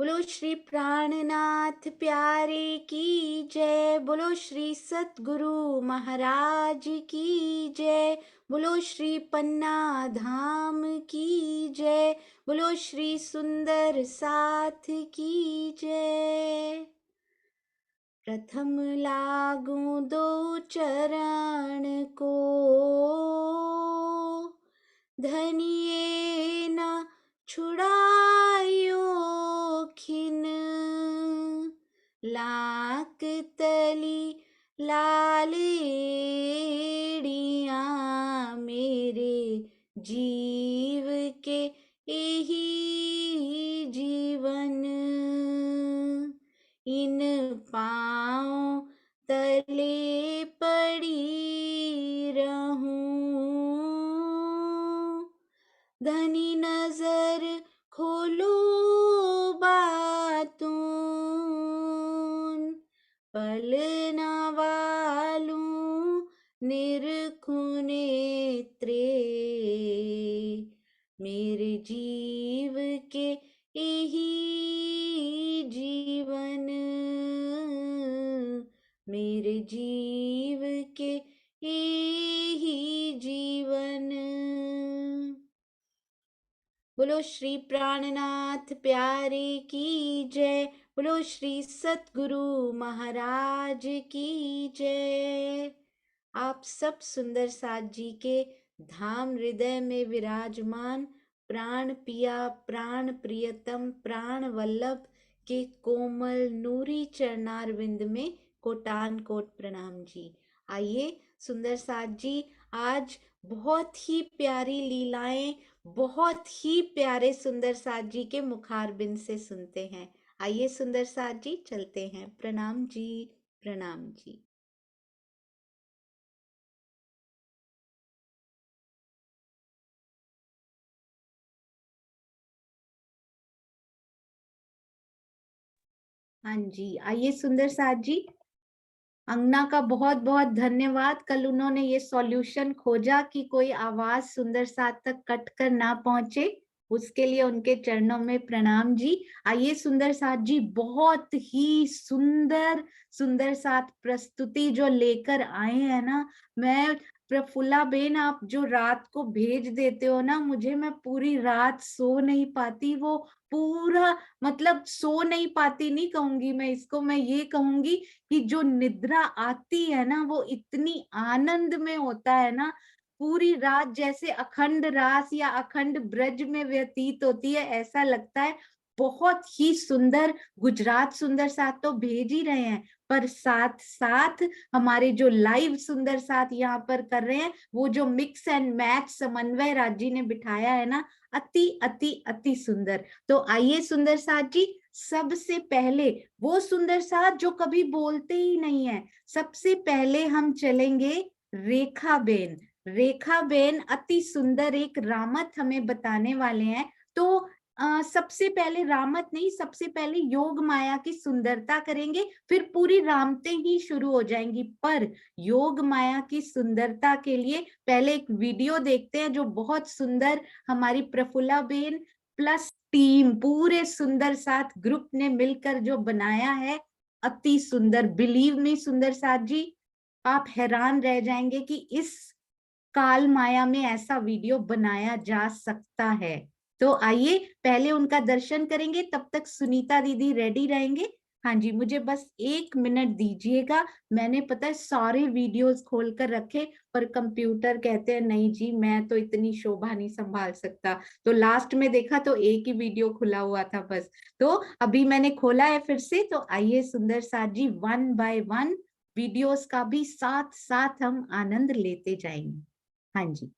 बोलो श्री प्राणनाथ प्यारे की जय। बोलो श्री सतगुरु महाराज की जय। बोलो श्री पन्ना धाम की जय। बोलो श्री सुंदर साथ की जय। प्रथम लागू दो चरण को, धनिये न छुड़ायो खिन। लाक तली लालेड़िया मेरे जीव के यही जीवन। इन पाँव तले पड़ी रहूं, धनी नजर खोलो बातों, पल न वालूं निरखूं नेत्रे। मेरे जीव के यही जीवन, मेरे जीव के यही जीवन। बोलो श्री प्राणनाथ प्यारे की जय। बोलो श्री सतगुरु महाराज की जय। आप सब सुंदर साथ जी के धाम हृदय में विराजमान प्राण पिया प्राण प्रियतम प्राण वल्लभ के कोमल नूरी चरणारविंद में कोटान कोट प्रणाम जी। आइए सुंदर साथ जी, आज बहुत ही प्यारी लीलाएं बहुत ही प्यारे सुंदर साथ जी के मुखारबिंद से सुनते हैं। आइए सुंदर साथ जी चलते हैं। प्रणाम जी, प्रणाम जी। हाँ जी, आइए सुंदर साथ जी। अंगना का बहुत बहुत धन्यवाद। कल उन्होंने ये सॉल्यूशन खोजा कि कोई आवाज सुंदर साथ तक कट कर ना पहुंचे, उसके लिए उनके चरणों में प्रणाम जी। आइए सुंदर साथ जी, बहुत ही सुंदर सुंदर साथ प्रस्तुति जो लेकर आए हैं ना, मैं प्रफुल्ला बेन, आप जो रात को भेज देते हो ना मुझे, मैं पूरी रात सो नहीं पाती। वो पूरा मतलब सो नहीं पाती नहीं कहूंगी मैं इसको, मैं ये कहूंगी कि जो निद्रा आती है ना वो इतनी आनंद में होता है ना, पूरी रात जैसे अखंड रास या अखंड ब्रज में व्यतीत होती है, ऐसा लगता है। बहुत ही सुंदर गुजरात सुंदर साथ तो भेज ही रहे हैं, पर साथ साथ हमारे जो लाइव सुंदर साथ यहाँ पर कर रहे हैं, वो जो मिक्स एंड मैच समन्वय राज जी ने बिठाया है ना, अति अति अति सुंदर। तो आइए सुंदर साथ जी, सबसे पहले वो सुंदर साथ जो कभी बोलते ही नहीं है, सबसे पहले हम चलेंगे रेखा बेन। रेखा बेन अति सुंदर एक रामत हमें बताने वाले हैं। तो सबसे पहले रामत नहीं, सबसे पहले योग माया की सुंदरता करेंगे, फिर पूरी रामतें ही शुरू हो जाएंगी। पर योग माया की सुंदरता के लिए पहले एक वीडियो देखते हैं जो बहुत सुंदर हमारी प्रफुल्ला बेन प्लस टीम पूरे सुंदर साथ ग्रुप ने मिलकर जो बनाया है, अति सुंदर। बिलीव मी सुंदर साथ जी, आप हैरान रह जाएंगे कि इस काल माया में ऐसा वीडियो बनाया जा सकता है। तो आइए पहले उनका दर्शन करेंगे, तब तक सुनीता दीदी रेडी रहेंगे। हाँ जी, मुझे बस 1 मिनट दीजिएगा। मैंने पता है सारे वीडियोस खोल कर रखे, पर कंप्यूटर कहते हैं नहीं जी, मैं तो इतनी शोभा नहीं संभाल सकता। तो लास्ट में देखा तो एक ही वीडियो खुला हुआ था बस। तो अभी मैंने खोला है फिर से। तो आइए सुंदर साथ जी, 1 बाय 1 वीडियोस का भी साथ साथ हम आनंद लेते जाएंगे। हाँ जी,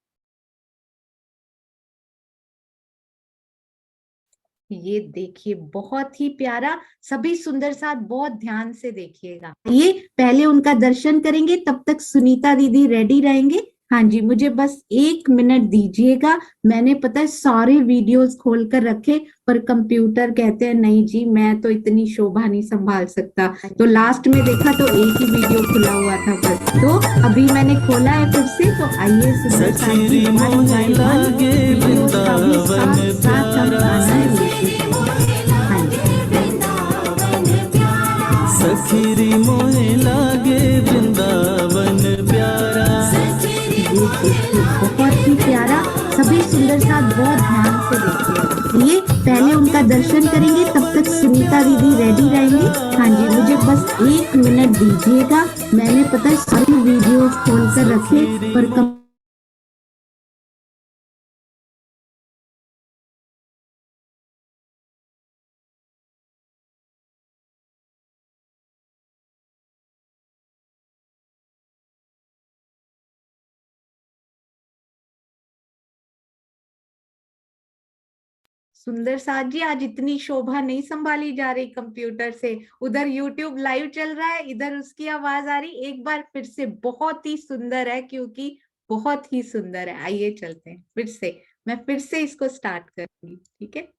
ये देखिए बहुत ही प्यारा। सभी सुंदर साथ बहुत ध्यान से देखिएगा। ये पहले उनका दर्शन करेंगे, तब तक सुनीता दीदी रेडी रहेंगे। हाँ जी, मुझे बस 1 मिनट दीजिएगा। मैंने पता है सारे वीडियोस खोल कर रखे, पर कंप्यूटर कहते हैं नहीं जी, मैं तो इतनी शोभा नहीं संभाल सकता। तो लास्ट में देखा तो एक ही वीडियो खुला हुआ था बस। तो अभी मैंने खोला है फिर से। तो आइए सुंदर साथ जी, वन बाय वन वीडियोस का भी साथ साथ हम आनंद लेते हैं। हाँ जी, से देखिएगा। चलिए पहले उनका दर्शन करेंगे, तब तक सुनीता दीदी रेडी रहेंगे। हाँ जी, मुझे बस 1 मिनट दीजिएगा। मैंने पता है सारी वीडियोस खोल कर रखे पर सुंदर साथ जी, आज इतनी शोभा नहीं संभाली जा रही कंप्यूटर से। उधर यूट्यूब लाइव चल रहा है, इधर उसकी आवाज आ रही। एक बार फिर से, बहुत ही सुंदर है, क्योंकि बहुत ही सुंदर है। आइए चलते हैं फिर से, मैं फिर से इसको स्टार्ट करूंगी, ठीक है।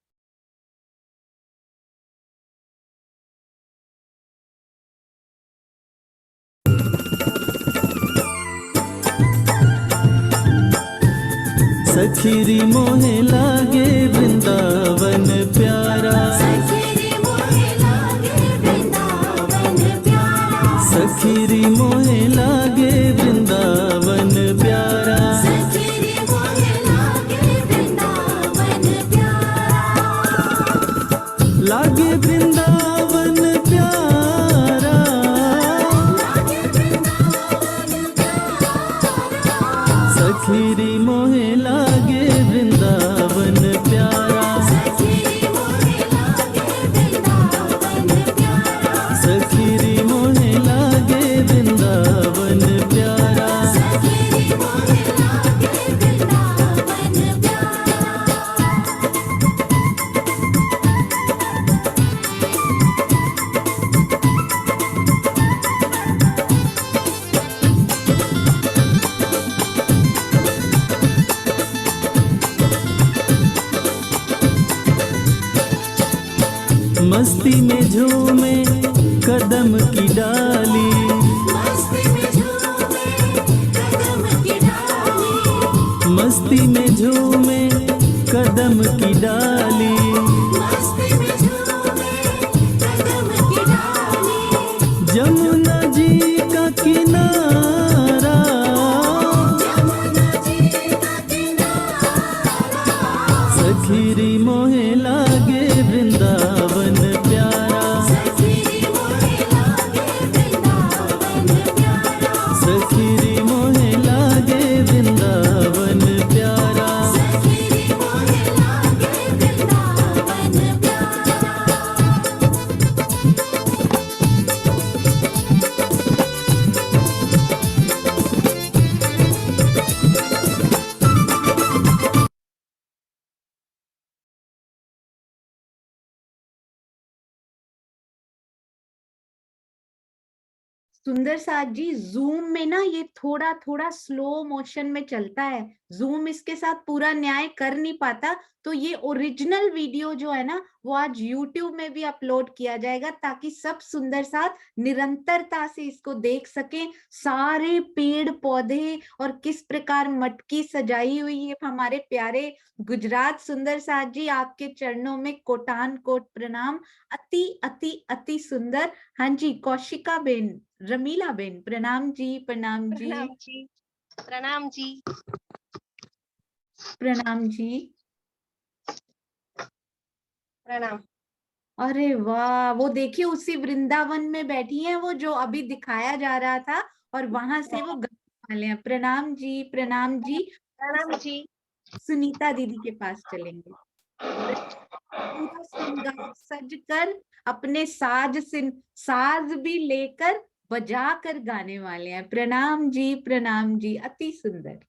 सखीरी मोहे लागे वृंदावन प्यारा, सखीरी मोहे लागे वृंदावन प्यारा, सखीरी मोहे लागे वृंदावन प्यारा, सखीरी मोहे लागे वृंदावन प्यारा, लागे वृंदावन प्यारा, लागे वृंदावन प्यारा, सखीरी मोहे लागे वृंदावन प्यारा, सखीरी मोहे लागे वृंदावन प्यारा, सखीरी मोहे लागे वृंदावन प्यारा, सखीरी मोहे लागे वृंदावन प्यारा। मस्ती में झूमे कदम की डाली, मस्ती में झूमे कदम की डाली, मस्ती में झूमे कदम की डाली, मस्ती में झूमे कदम की डाली, जमुना जी का किनारा, जमुना जी का किनारा, सखीरी मोहे लागे वृंदावन प्यारा, सखीरी मोहे लागे वृंदावन प्यारा, सखीरी मोहे लागे वृंदावन प्यारा, सखीरी मोहे लागे वृंदावन प्यारा। सुंदर साथ जी, जूम में ना ये थोड़ा थोड़ा स्लो मोशन में चलता है। जूम इसके साथ पूरा न्याय कर नहीं पाता, तो ये ओरिजिनल वीडियो जो है ना, वो आज यूट्यूब में भी अपलोड किया जाएगा, ताकि सब सुंदर साथ निरंतरता से इसको देख सकें। सारे पेड़ पौधे और किस प्रकार मटकी सजाई हुई है हमारे प्यारे गुजरात। सुंदर साथ जी, आपके चरणों में कोटान कोट प्रणाम। अति अति अति सुंदर। हाँ जी, कौशिका बेन, रमीला बेन, प्रणाम जी, प्रणाम जी, प्रणाम जी, प्रणाम जी, प्रणाम जी। प्रणाम। अरे वाह, वो देखिए उसी वृंदावन में बैठी हैं वो, जो अभी दिखाया जा रहा था, और वहां से वो गाने वाले हैं। प्रणाम जी, प्रणाम जी। प्रणाम जी। सुनीता दीदी के पास चलेंगे। पूरा श्रृंगार सज कर, अपने साज भी लेकर, बजा कर गाने वाले हैं। प्रणाम जी, प्रणाम जी, अति सुंदर।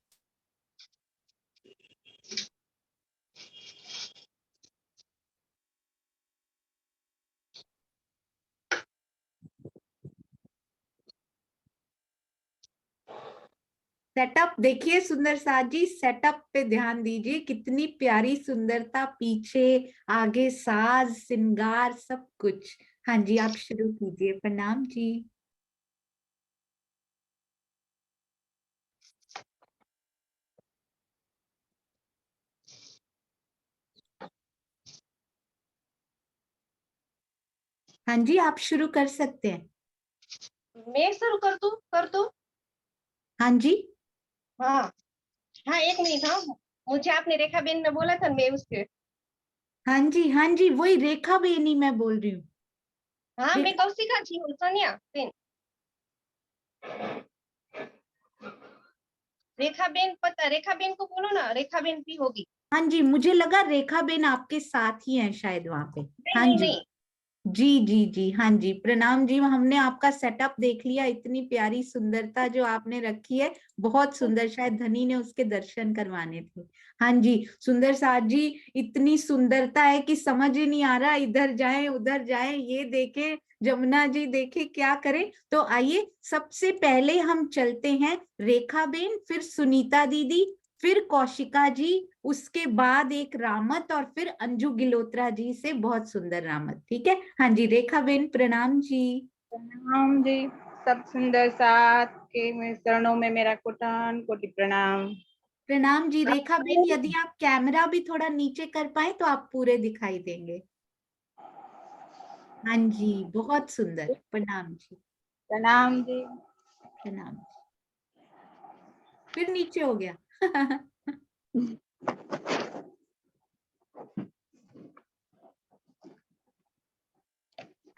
सेटअप देखिए सुंदर साथ जी, सेटअप पे ध्यान दीजिए, कितनी प्यारी सुंदरता, पीछे आगे साज श्रृंगार सब कुछ। हाँ जी, आप शुरू कीजिए। प्रणाम जी। हाँ जी, आप शुरू कर सकते हैं। मैं शुरू कर दूं? हाँ जी। हाँ हाँ, 1 मिनट। हाँ, मुझे आपने रेखा बेन ने बोला था, मैं उसके। हाँ जी वही रेखा बेनी मैं बोल रही हूँ। हाँ, मैं रेखा कौशिका जी हूँ, सोनिया बेन। रेखा बेन, पता रेखा बेन को बोलो ना, रेखा बेन भी होगी। हाँ जी, मुझे लगा रेखा बेन आपके साथ ही हैं शायद वहां पे। नहीं हाँ नहीं जी नहीं। जी हाँ जी, प्रणाम जी। हमने आपका सेटअप देख लिया, इतनी प्यारी सुंदरता जो आपने रखी है, बहुत सुंदर। शायद धनी ने उसके दर्शन करवाने थे। हाँ जी सुंदर साथ जी, इतनी सुंदरता है कि समझ ही नहीं आ रहा, इधर जाएं उधर जाएं, ये देखे जमुना जी देखे क्या करें। तो आइए सबसे पहले हम चलते हैं रेखा बेन, फिर सुनीता दीदी, फिर कौशिका जी, उसके बाद एक रामत, और फिर अंजू गिलोत्रा जी से बहुत सुंदर रामत। ठीक है। हाँ जी रेखा बेन प्रणाम जी। प्रणाम जी। सब सुंदर साथ के मैं चरणों में मेरा कोटान कोटि प्रणाम। प्रणाम जी। रेखा बेन यदि आप कैमरा भी थोड़ा नीचे कर पाए तो आप पूरे दिखाई देंगे। हाँ जी बहुत सुंदर, प्रणाम जी। प्रणाम जी। प्रणाम। फिर नीचे हो गया।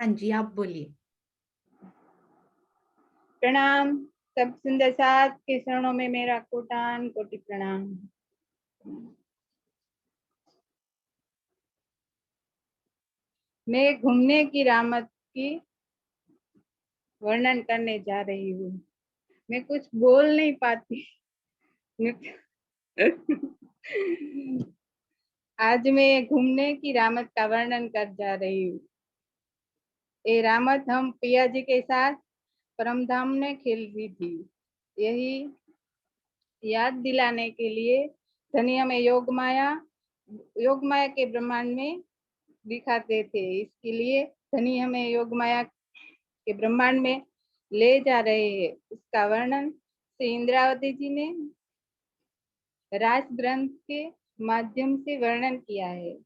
हाँ जी आप बोलिए। प्रणाम। सब सुंदर साथ के चरणों में मेरा कोटान कोटि प्रणाम। मैं घूमने की रामत की वर्णन करने जा रही हूँ। मैं कुछ बोल नहीं पाती। आज मैं घूमने की रामत का वर्णन कर जा रही हूँ। ये रामत हम पिया जी के साथ परमधाम में खेली थी। यही याद दिलाने के लिए धनी हमें योग माया के ब्रह्मांड में दिखाते थे। इसके लिए धनी हमें योग माया के ब्रह्मांड में ले जा रहे हैं। इसका वर्णन श्री इंद्रावती जी ने राज ग्रंथ के माध्यम से वर्णन किया है।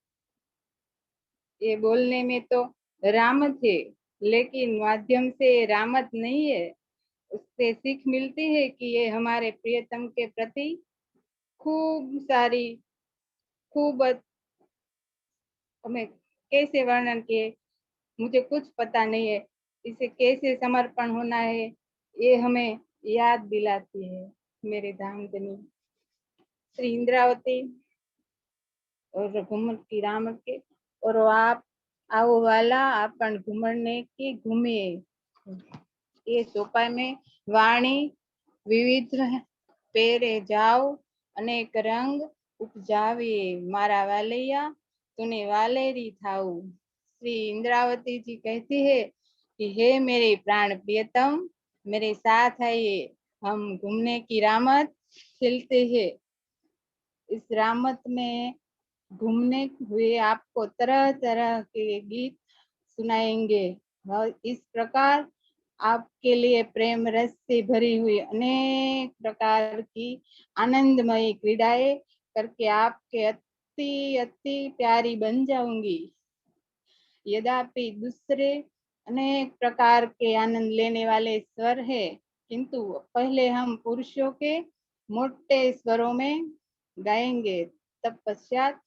ये बोलने में तो रामत है, लेकिन माध्यम से रामत नहीं है। उससे सीख मिलती है कि ये हमारे प्रियतम के प्रति खूब हमें कैसे वर्णन किए, मुझे कुछ पता नहीं है। इसे कैसे समर्पण होना है, ये हमें याद दिलाती है मेरे धामधनी श्री इंद्रावती और घूमर की राम के। और आप आओ वाला आपण घूमने की घूमिए। ये सोपा में वाणी विविध पेरे जाओ, अनेक रंग उपजावे, मारा वालैया तूने वालेरी थाऊ। श्री इंद्रावती जी कहती है कि हे मेरे प्राण प्रियतम, मेरे साथ आइए, हम घूमने की रामत खेलते हैं। इस रामत में घूमने हुए आपको तरह तरह के गीत सुनाएंगे और इस प्रकार आपके लिए प्रेम रस से भरी हुई अनेक प्रकार की आनंदमयी क्रीडाएं करके आपके अति अति प्यारी बन जाऊंगी। यद्यपि दूसरे अनेक प्रकार के आनंद लेने वाले स्वर है, किंतु पहले हम पुरुषों के मोटे स्वरों में गाएंगे, तत्पश्चात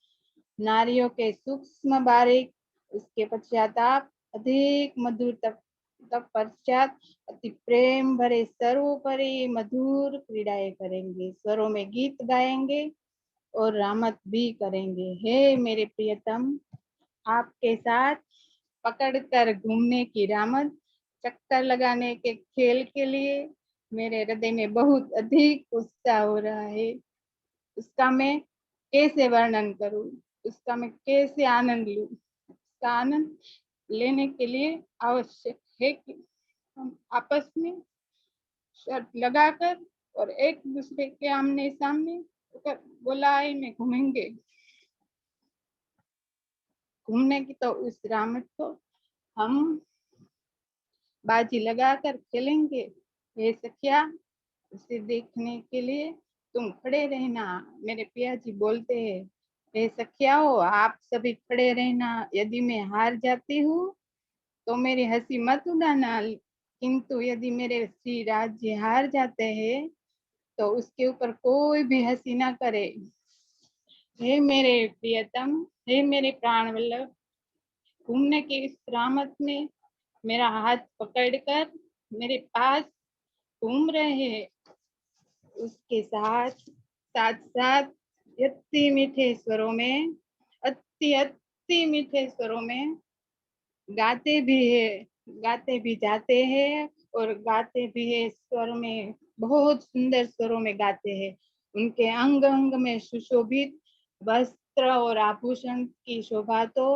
नारियों के सूक्ष्म बारीक, उसके पश्चाताप अधिक मधुर, तत्पश्चात अति प्रेम भरे सर्वोपरि मधुर क्रीड़ाएं करेंगे, स्वरों में गीत गाएंगे और रामत भी करेंगे। हे मेरे प्रियतम, आपके साथ पकड़कर घूमने की रामत, चक्कर लगाने के खेल के लिए मेरे हृदय में बहुत अधिक उत्साह हो रहा है। उसका मैं कैसे वर्णन करूं, उसका मैं कैसे आनंद लूं। उसका आनंद लेने के लिए आवश्यक है कि हम आपस में शर्त लगाकर और एक दूसरे के आमने सामने होकर गोलाई में घूमेंगे। घूमने की तो उस रामत को हम बाजी लगाकर खेलेंगे। हे सखिया, उसे देखने के लिए तुम खड़े रहना। मेरे पिया जी बोलते हैं, हे सखियाओ, आप सभी खड़े रहना। यदि मैं हार जाती हूँ तो मेरी हंसी मत उड़ाना, किंतु यदि मेरे श्री राज्य हार जाते हैं तो उसके ऊपर कोई भी हंसी ना करे। हे मेरे प्रियतम, हे मेरे प्राण वल्लभ, घूमने की इस रामत में मेरा हाथ पकड़कर मेरे पास घूम रहे हैं। उसके साथ साथ साथ अति मीठे स्वरों में, अति मीठे स्वरों में गाते भी है, गाते भी जाते हैं और गाते भी है। स्वर में बहुत सुंदर स्वरों में गाते हैं। उनके अंग अंग में सुशोभित वस्त्र और आभूषण की शोभा तो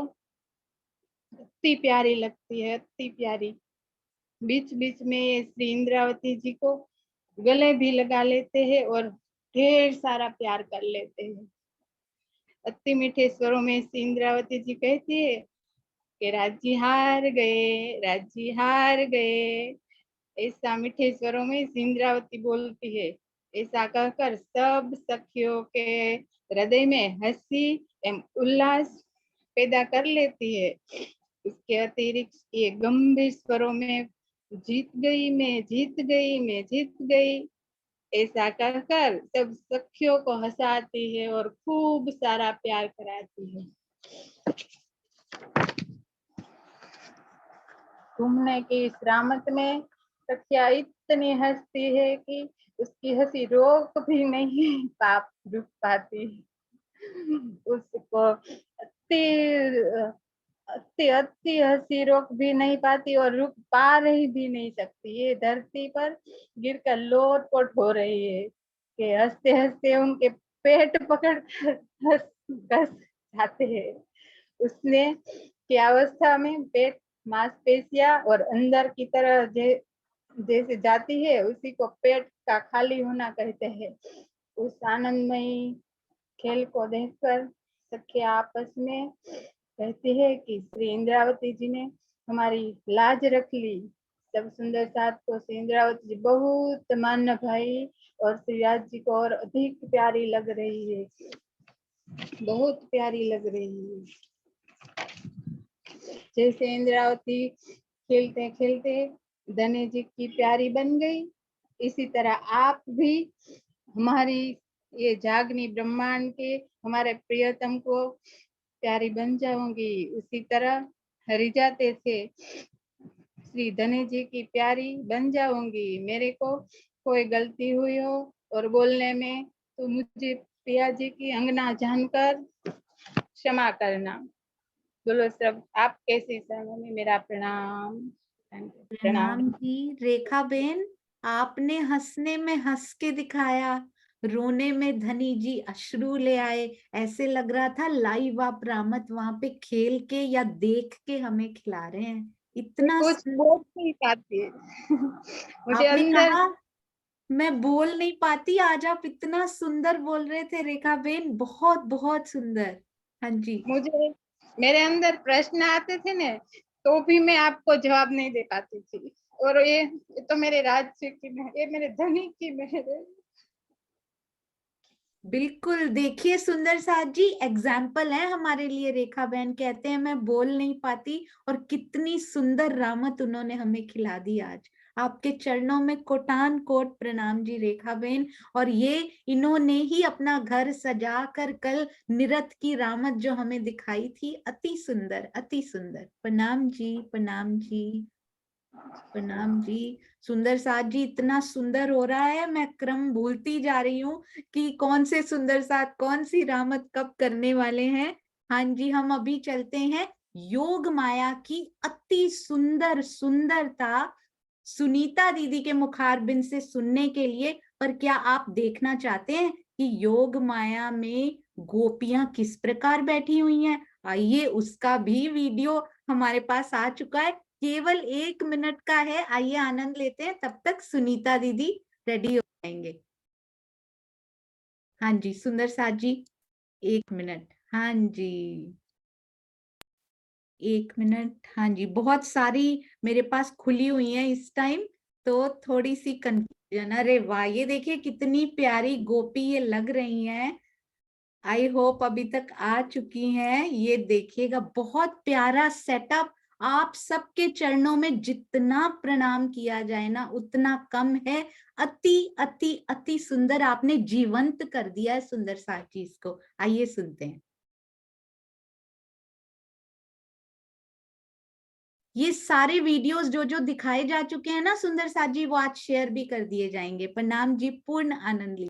अति प्यारी लगती है, अति प्यारी। बीच बीच में ये श्री इंद्रावती जी को गले भी लगा लेते हैं और ढेर सारा प्यार कर लेते हैं। अति मीठे स्वरों में श्री इंद्रावती जी कहती है कि राज्य हार गए, राज्य हार गए। ऐसा मीठे स्वरों में श्री इंद्रावती बोलती है। ऐसा कहकर सब सखियों के हृदय में हंसी एवं उल्लास पैदा कर लेती है। इसके अतिरिक्त ये गंभीर स्वरों में जीत गई मैं, जीत गई मैं, जीत गई, ऐसा कहकर सब सखियों को हंसाती है और खूब सारा प्यार कराती है। घूमने की इस रामत में सखिया इतनी हंसती है कि उसकी हंसी रोक भी नहीं रुक पाती। उसको अति अति हंसी रोक भी नहीं पाती और रुक पा रही भी नहीं सकती। ये धरती पर गिरकर लोटपोट हो रही है कि हंसते हंसते उनके पेट पकड़ कर घस जाते हैं। उसने की अवस्था में पेट मांसपेशियां और अंदर की तरह जैसे जाती है, उसी को पेट का खाली होना कहते हैं। उस आनंदमयी खेल को देखकर सखिया आपस में कहती है कि श्री इंद्रावती जी ने हमारी लाज रख ली। सब सुंदर साथ को श्री इंद्रावती जी बहुत मान्य भाई और श्री राज जी को और अधिक प्यारी लग रही है, बहुत प्यारी लग रही है। जैसे इंद्रावती खेलते खेलते धने जी की प्यारी बन गई, इसी तरह आप भी हमारी ये जागनी ब्रह्मांड के हमारे प्रियतम को प्यारी बन जाऊंगी। उसी तरह हरिजाते थे श्री धने जी की प्यारी बन जाऊंगी। मेरे को कोई गलती हुई हो और बोलने में तो मुझे प्रिया जी की अंगना जानकर क्षमा करना। बोलो सब आप कैसी शरणों में मेरा प्रणाम। प्रणाम जी। रेखा बेन, आपने हंसने में हंस के दिखाया, रोने में धनी जी अश्रु ले आए। ऐसे लग रहा था लाइव आप रामत वहां पे खेल के या देख के हमें खिला रहे हैं। मैं इतना कुछ बोल नहीं पाती मुझे आपने अंदर कहा मैं बोल नहीं पाती, आज आप इतना सुंदर बोल रहे थे रेखा बेन, बहुत बहुत सुंदर। हाँ जी। मुझे मेरे अंदर प्रश्न आते थे ना, तो भी मैं आपको जवाब नहीं दे पाती थी। और ये तो मेरे राज्य की ये मेरे धनी की मेहर है। बिल्कुल, देखिए सुंदर साथ जी एग्जाम्पल है हमारे लिए। रेखा बहन कहते हैं मैं बोल नहीं पाती, और कितनी सुंदर रामत उन्होंने हमें खिला दी आज। आपके चरणों में कोटान कोट प्रणाम जी रेखा बहन। और ये इन्होंने ही अपना घर सजा कर कल निरत की रामत जो हमें दिखाई थी, अति सुंदर, अति सुंदर। प्रणाम जी, प्रणाम जी, प्रणाम जी। सुंदर साथ जी इतना सुंदर हो रहा है, मैं क्रम भूलती जा रही हूँ कि कौन से सुंदर साथ कौन सी रामत कब करने वाले हैं। हाँ जी, हम अभी चलते हैं योग माया की अति सुंदर सुंदरता सुनीता दीदी के मुखारबिंद से सुनने के लिए। पर क्या आप देखना चाहते हैं कि योग माया में गोपियां किस प्रकार बैठी हुई हैं? आइए, उसका भी वीडियो हमारे पास आ चुका है, केवल 1 मिनट का है। आइए आनंद लेते हैं, तब तक सुनीता दीदी रेडी हो जाएंगे। हाँ जी सुंदर साथ जी, 1 मिनट। हाँ जी, 1 मिनट। हाँ जी, बहुत सारी मेरे पास खुली हुई है इस टाइम, तो थोड़ी सी कंफ्यूजन। अरे वाह, ये देखिए कितनी प्यारी गोपी ये लग रही हैं। आई होप अभी तक आ चुकी हैं। ये देखिएगा बहुत प्यारा सेटअप आप सबके चरणों में जितना प्रणाम किया जाए ना उतना कम है। अति अति अति सुंदर, आपने जीवंत कर दिया है सुंदर साथ जी इसको। आइए सुनते हैं। ये सारे वीडियोस जो जो दिखाए जा चुके हैं ना सुंदर साथ जी, वो आज शेयर भी कर दिए जाएंगे। प्रणाम जी, पूर्ण आनंद लीजिए।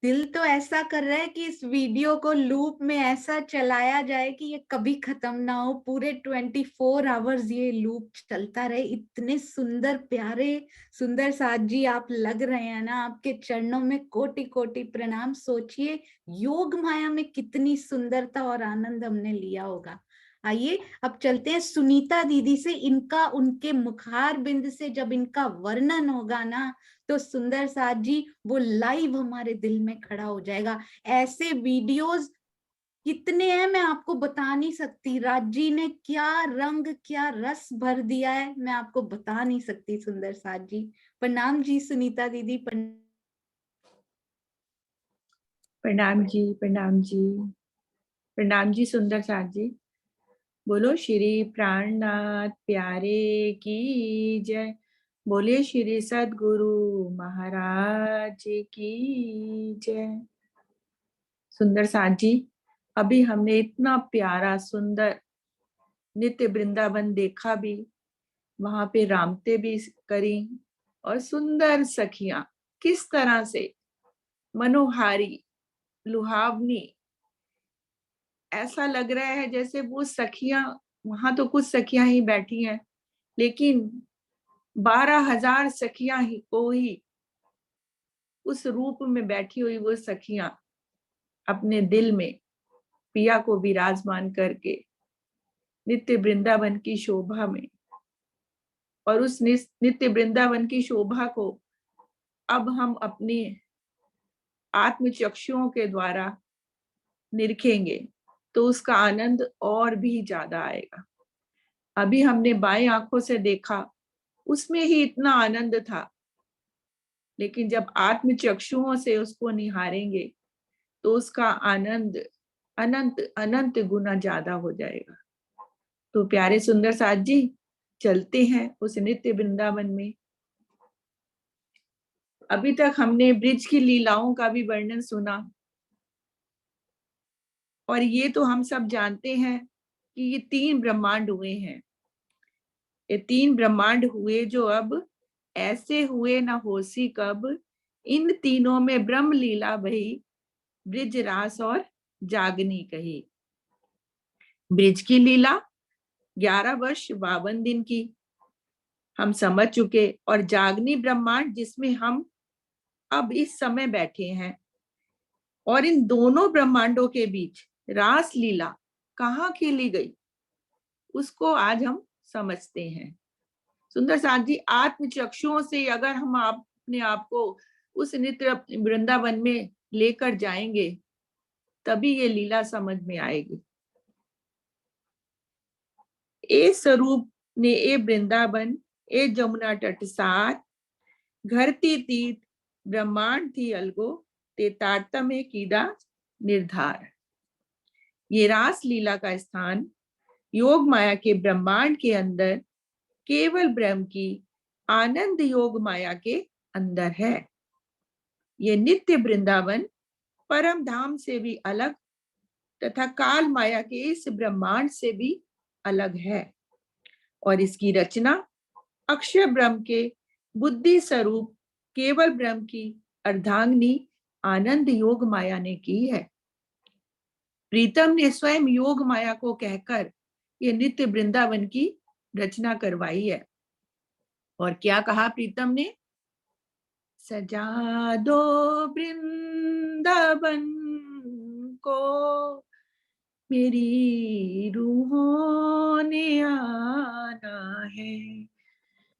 दिल तो ऐसा कर रहा है कि इस वीडियो को लूप में ऐसा चलाया जाए कि ये कभी खत्म ना हो, पूरे 24 आवर्स ये लूप चलता रहे। इतने सुंदर प्यारे सुंदर साथ जी आप लग रहे हैं ना, आपके चरणों में कोटि कोटि प्रणाम। सोचिए योग माया में कितनी सुंदरता और आनंद हमने लिया होगा। आइए अब चलते हैं सुनीता दीदी से। इनका उनके मुखार बिंद से जब इनका वर्णन होगा ना तो सुंदर साथ जी वो लाइव हमारे दिल में खड़ा हो जाएगा। ऐसे वीडियोस कितने हैं मैं आपको बता नहीं सकती। राज जी ने क्या रंग क्या रस भर दिया है, मैं आपको बता नहीं सकती सुंदर साथ जी। प्रणाम जी सुनीता दीदी। प्रणाम जी, प्रणाम जी, प्रणाम जी सुंदर साथ जी। बोलो श्री प्राणनाथ प्यारे की जय। बोलिए श्री सद्गुरु महाराज की जय। सुंदर साथ जी, अभी हमने इतना प्यारा सुंदर नित्य वृंदावन देखा भी, वहां पे रामते भी करी, और सुंदर सखियां किस तरह से मनोहारी लुहावनी, ऐसा लग रहा है जैसे वो सखियां, वहां तो कुछ सखियां ही बैठी हैं, लेकिन 12,000 सखियां ही को ही उस रूप में बैठी हुई वो सखियां अपने दिल में पिया को विराजमान करके नित्य वृंदावन की शोभा में, और उस नित्य वृंदावन की शोभा को अब हम अपनी आत्मचक्षुओं के द्वारा निरखेंगे तो उसका आनंद और भी ज्यादा आएगा। अभी हमने बाएं आंखों से देखा, उसमें ही इतना आनंद था, लेकिन जब आत्म चक्षुओं से उसको निहारेंगे तो उसका आनंद अनंत अनंत गुना ज्यादा हो जाएगा। तो प्यारे सुंदर साथ जी, चलते हैं उस नित्य वृंदावन में। अभी तक हमने ब्रिज की लीलाओं का भी वर्णन सुना, और ये तो हम सब जानते हैं कि ये 3 ब्रह्मांड हुए हैं। ये 3 ब्रह्मांड हुए जो अब ऐसे हुए न होसी कब, इन तीनों में ब्रह्म लीला भई, ब्रिज रास और जागनी कही। ब्रिज की लीला 11 वर्ष 52 दिन की हम समझ चुके, और जागनी ब्रह्मांड जिसमें हम अब इस समय बैठे हैं, और इन दोनों ब्रह्मांडों के बीच रास लीला कहाँ खेली गई उसको आज हम समझते हैं। सुंदर साथ जी, आत्मचक्षुओं से अगर हम अपने आप को उस नित्य वृंदावन में लेकर जाएंगे तभी ये लीला समझ में आएगी। ए स्वरूप ने ए वृंदावन, ए जमुना तट सार, घरती तीत ब्रह्मांड थी अलगो, ते तारतम्य कीदा निर्धार। ये रास लीला का स्थान योग माया के ब्रह्मांड के अंदर केवल ब्रह्म की आनंद योग माया के अंदर है। ये नित्य वृंदावन परम धाम से भी अलग तथा काल माया के इस ब्रह्मांड से भी अलग है, और इसकी रचना अक्षय ब्रह्म के बुद्धि स्वरूप केवल ब्रह्म की अर्धांगिनी आनंद योग माया ने की है। प्रीतम ने स्वयं योग माया को कहकर ये नित्य वृंदावन की रचना करवाई है। और क्या कहा प्रीतम ने? सजा दो वृंदावन को, मेरी रूहों ने आना है।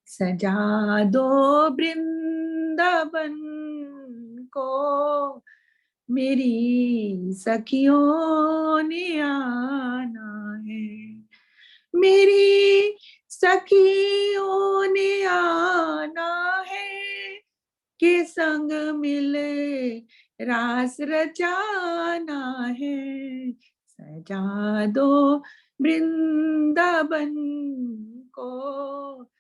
सजा दो वृंदावन को, मेरी सखियों ने आना है। मेरी सखियों ने आना है, के संग मिले रास रचाना है। सजा दो वृंदावन को,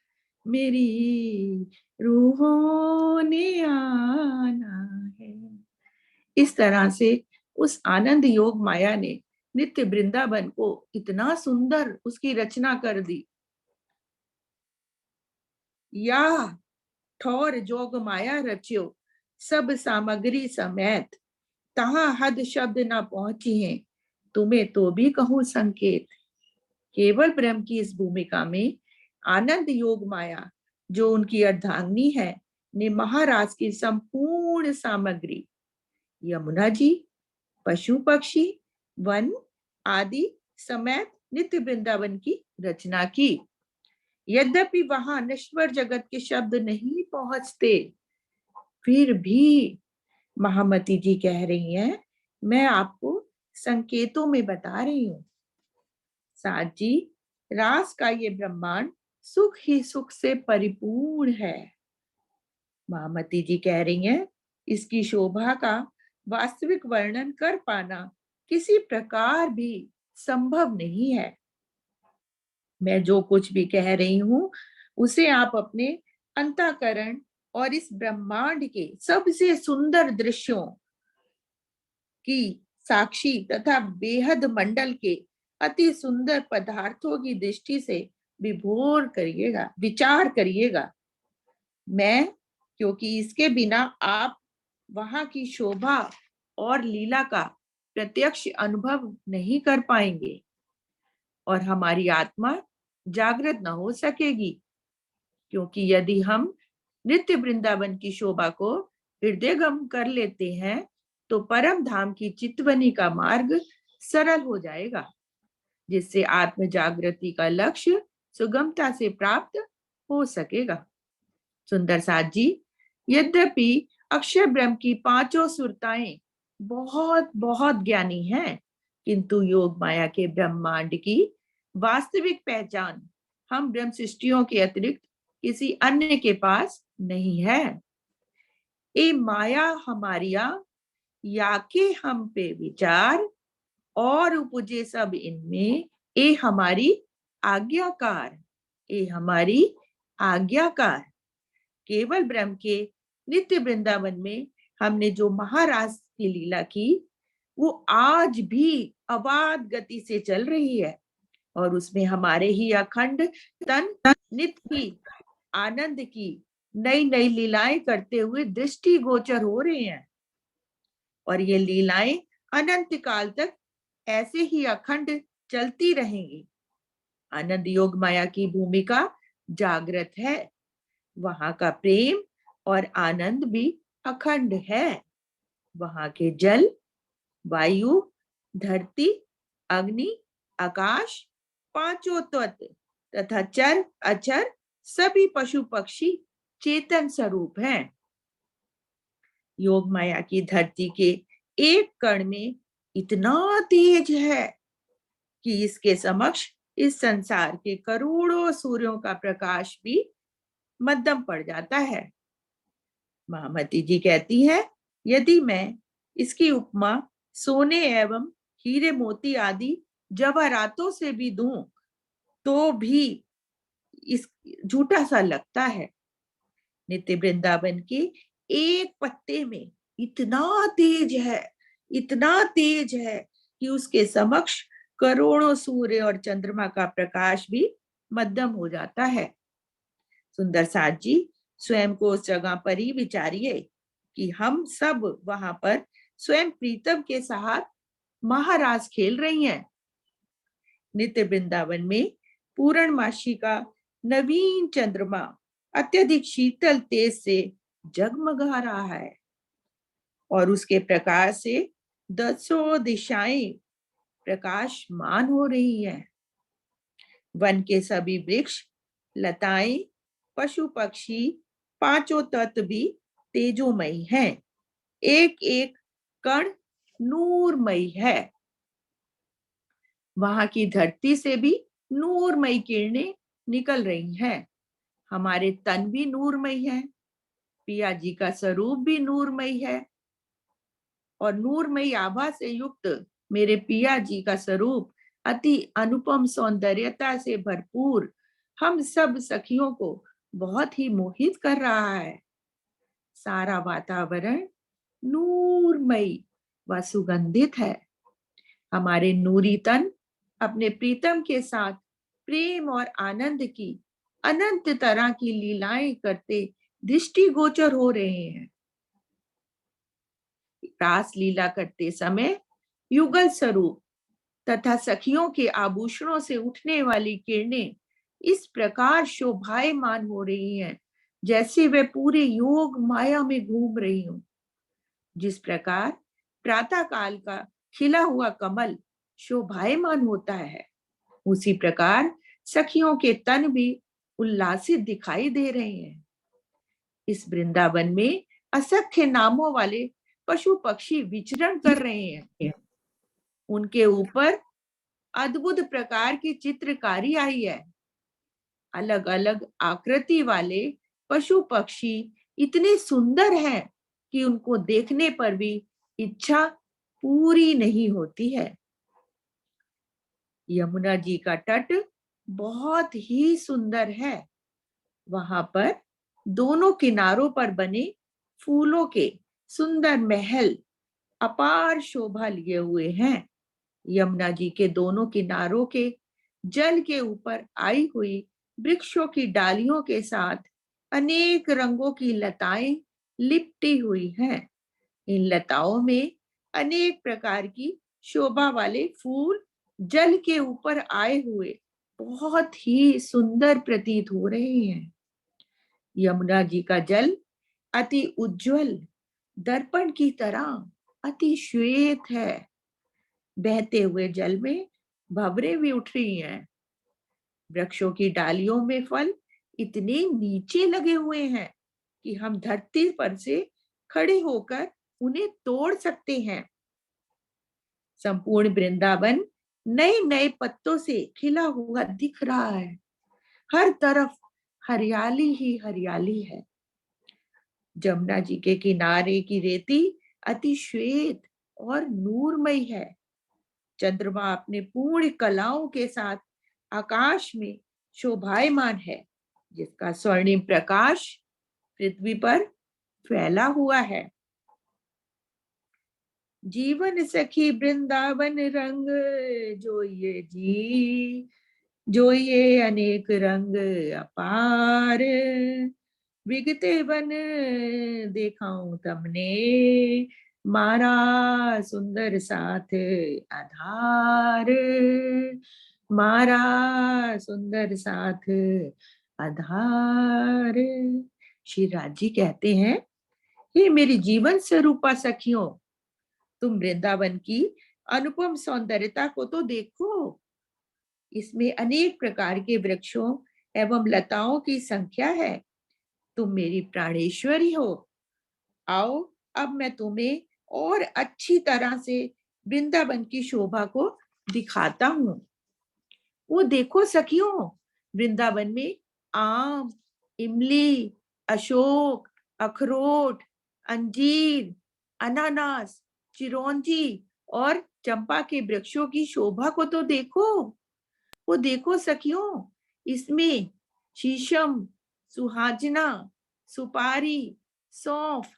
मेरी रूहों ने आना है। इस तरह से उस आनंद योग माया ने नित्य वृंदावन को इतना सुंदर उसकी रचना कर दी। या ठौर जोग माया रच्यो, सब सामग्री समेत, तहां हद शब्द न पहुंची है, तुम्हें तो भी कहूं संकेत। केवल ब्रह्म की इस भूमिका में आनंद योग माया जो उनकी अर्धांगिनी है ने महाराज की संपूर्ण सामग्री यमुना जी, पशु पक्षी, वन आदि समेत नित्य वृंदावन की रचना की। यद्यपि वहां नश्वर जगत के शब्द नहीं पहुंचते, फिर भी महामती जी कह रही हैं, मैं आपको संकेतों में बता रही हूं। साथ जी, रास का ये ब्रह्मांड सुख ही सुख से परिपूर्ण है। महामती जी कह रही हैं, इसकी शोभा का वास्तविक वर्णन कर पाना किसी प्रकार भी संभव नहीं है। मैं जो कुछ भी कह रही हूं उसे आप अपने अंतःकरण और इस ब्रह्मांड के सबसे सुंदर दृश्यों की साक्षी तथा बेहद मंडल के अति सुंदर पदार्थों की दृष्टि से विभोर करिएगा, विचार करिएगा। मैं, क्योंकि इसके बिना आप वहां की शोभा और लीला का प्रत्यक्ष अनुभव नहीं कर पाएंगे और हमारी आत्मा जागृत न हो सकेगी। क्योंकि यदि हम नित्य वृंदावन की शोभा को हृदयगम कर लेते हैं तो परम धाम की चितवनी का मार्ग सरल हो जाएगा, जिससे आत्म जागृति का लक्ष्य सुगमता से प्राप्त हो सकेगा। सुंदर साथ जी, यद्यपि अक्षय ब्रह्म की पांचों सुरताएं बहुत बहुत ज्ञानी हैं, किंतु योग माया के ब्रह्मांड की वास्तविक पहचान हम ब्रह्म सृष्टियों के अतिरिक्त किसी अन्य के पास नहीं है। ए माया हमारिया, या के हम पे विचार, और उपजे सब इनमें, ए हमारी आज्ञाकार, ए हमारी आज्ञाकार। केवल ब्रह्म के नित्य वृंदावन में हमने जो महारास की लीला की वो आज भी अबाध गति से चल रही है। और उसमें हमारे ही अखंड तन नित्य की आनंद की नई नई लीलाएं करते हुए दृष्टि गोचर हो रहे हैं। और ये लीलाएं अनंत काल तक ऐसे ही अखंड चलती रहेंगी। आनंद योग माया की भूमिका जागृत है, वहां का प्रेम और आनंद भी अखंड है। वहां के जल, वायु, धरती, अग्नि, आकाश, पांचों तत्व तथा चर अचर सभी पशु पक्षी चेतन स्वरूप हैं। योग माया की धरती के एक कण में इतना तेज है कि इसके समक्ष इस संसार के करोड़ों सूर्यों का प्रकाश भी मध्यम पड़ जाता है। महामती जी कहती है, यदि मैं इसकी उपमा सोने एवं हीरे मोती आदि जवाहरातों से भी दूं तो भी इस झूठा सा लगता है। नित्य वृंदावन के एक पत्ते में इतना तेज है कि उसके समक्ष करोड़ों सूर्य और चंद्रमा का प्रकाश भी मध्यम हो जाता है। सुंदर साथ जी स्वयं को उस जगह पर ही विचारिए कि हम सब वहां पर स्वयं प्रीतम के साथ महाराज खेल रही हैं। नित्य वृंदावन में पूर्णमासी का नवीन चंद्रमा अत्यधिक शीतल तेज से जगमगा रहा है और उसके प्रकाश से दसों दिशाएं प्रकाशमान हो रही हैं। वन के सभी वृक्ष, लताएं, पशु पक्षी, पांचों तत्व भी तेजोमयी हैं। एक एक कण नूरमयी है। वहां की धरती से भी नूरमयी किरणें निकल रही हैं। हमारे तन भी नूरमयी है, पिया जी का स्वरूप भी नूरमयी है और नूरमयी आभा से युक्त मेरे पिया जी का स्वरूप अति अनुपम सौंदर्यता से भरपूर हम सब सखियों को बहुत ही मोहित कर रहा है। सारा वातावरण नूरमयी व सुगंधित है। हमारे नूरी तन अपने प्रीतम के साथ प्रेम और आनंद की अनंत तरह की लीलाएं करते दृष्टि गोचर हो रहे हैं। रास लीला करते समय युगल स्वरूप तथा सखियों के आभूषणों से उठने वाली किरणें इस प्रकार शोभायमान हो रही हैं जैसे वे पूरे योग माया में घूम रही हूं। जिस प्रकार प्रातः काल का खिला हुआ कमल शोभायमान होता है, उसी प्रकार सखियों के तन भी उल्लासित दिखाई दे रहे हैं। इस वृंदावन में असंख्य नामों वाले पशु पक्षी विचरण कर रहे हैं। उनके ऊपर अद्भुत प्रकार की चित्रकारी आई है। अलग अलग आकृति वाले पशु पक्षी इतने सुंदर हैं कि उनको देखने पर भी इच्छा पूरी नहीं होती है। यमुना जी का तट बहुत ही सुंदर है। वहां पर दोनों किनारों पर बने फूलों के सुंदर महल अपार शोभा लिए हुए हैं। यमुना जी के दोनों किनारों के जल के ऊपर आई हुई वृक्षों की डालियों के साथ अनेक रंगों की लताएं लिपटी हुई हैं। इन लताओं में अनेक प्रकार की शोभा वाले फूल जल के ऊपर आए हुए बहुत ही सुंदर प्रतीत हो रहे हैं। यमुना जी का जल अति उज्जवल दर्पण की तरह अति श्वेत है। बहते हुए जल में भंवरें भी उठ रही हैं। वृक्षों की डालियों में फल इतने नीचे लगे हुए हैं कि हम धरती पर से खड़े होकर उन्हें तोड़ सकते हैं। संपूर्ण वृंदावन नए नए पत्तों से खिला हुआ दिख रहा है। हर तरफ हरियाली ही हरियाली है। जमुना जी के किनारे की रेती अति श्वेत और नूरमयी है। चंद्रमा अपने पूर्ण कलाओं के साथ आकाश में शोभायमान है, जिसका स्वर्णिम प्रकाश पृथ्वी पर फैला हुआ है। जीवन सखी वृंदावन रंग जो ये जी, जो ये अनेक रंग अपार, विगते वन देखाऊं तमने, मारा सुंदर साथ आधार, मारा सुंदर साथ आधार। श्री राज जी कहते हैं, ये मेरी जीवन स्वरूपा सखियों, तुम वृंदावन की अनुपम सौंदर्यता को तो देखो। इसमें अनेक प्रकार के वृक्षों एवं लताओं की संख्या है। तुम मेरी प्राणेश्वरी हो। आओ अब मैं तुम्हें और अच्छी तरह से वृंदावन की शोभा को दिखाता हूँ। वो देखो सखियों, वृंदावन में आम, इमली, अशोक, अखरोट, अंजीर, अनानास, चिरौंजी और चंपा के वृक्षों की शोभा को तो देखो। वो देखो सखियों, इसमें शीशम, सुहाजना, सुपारी, सौंफ,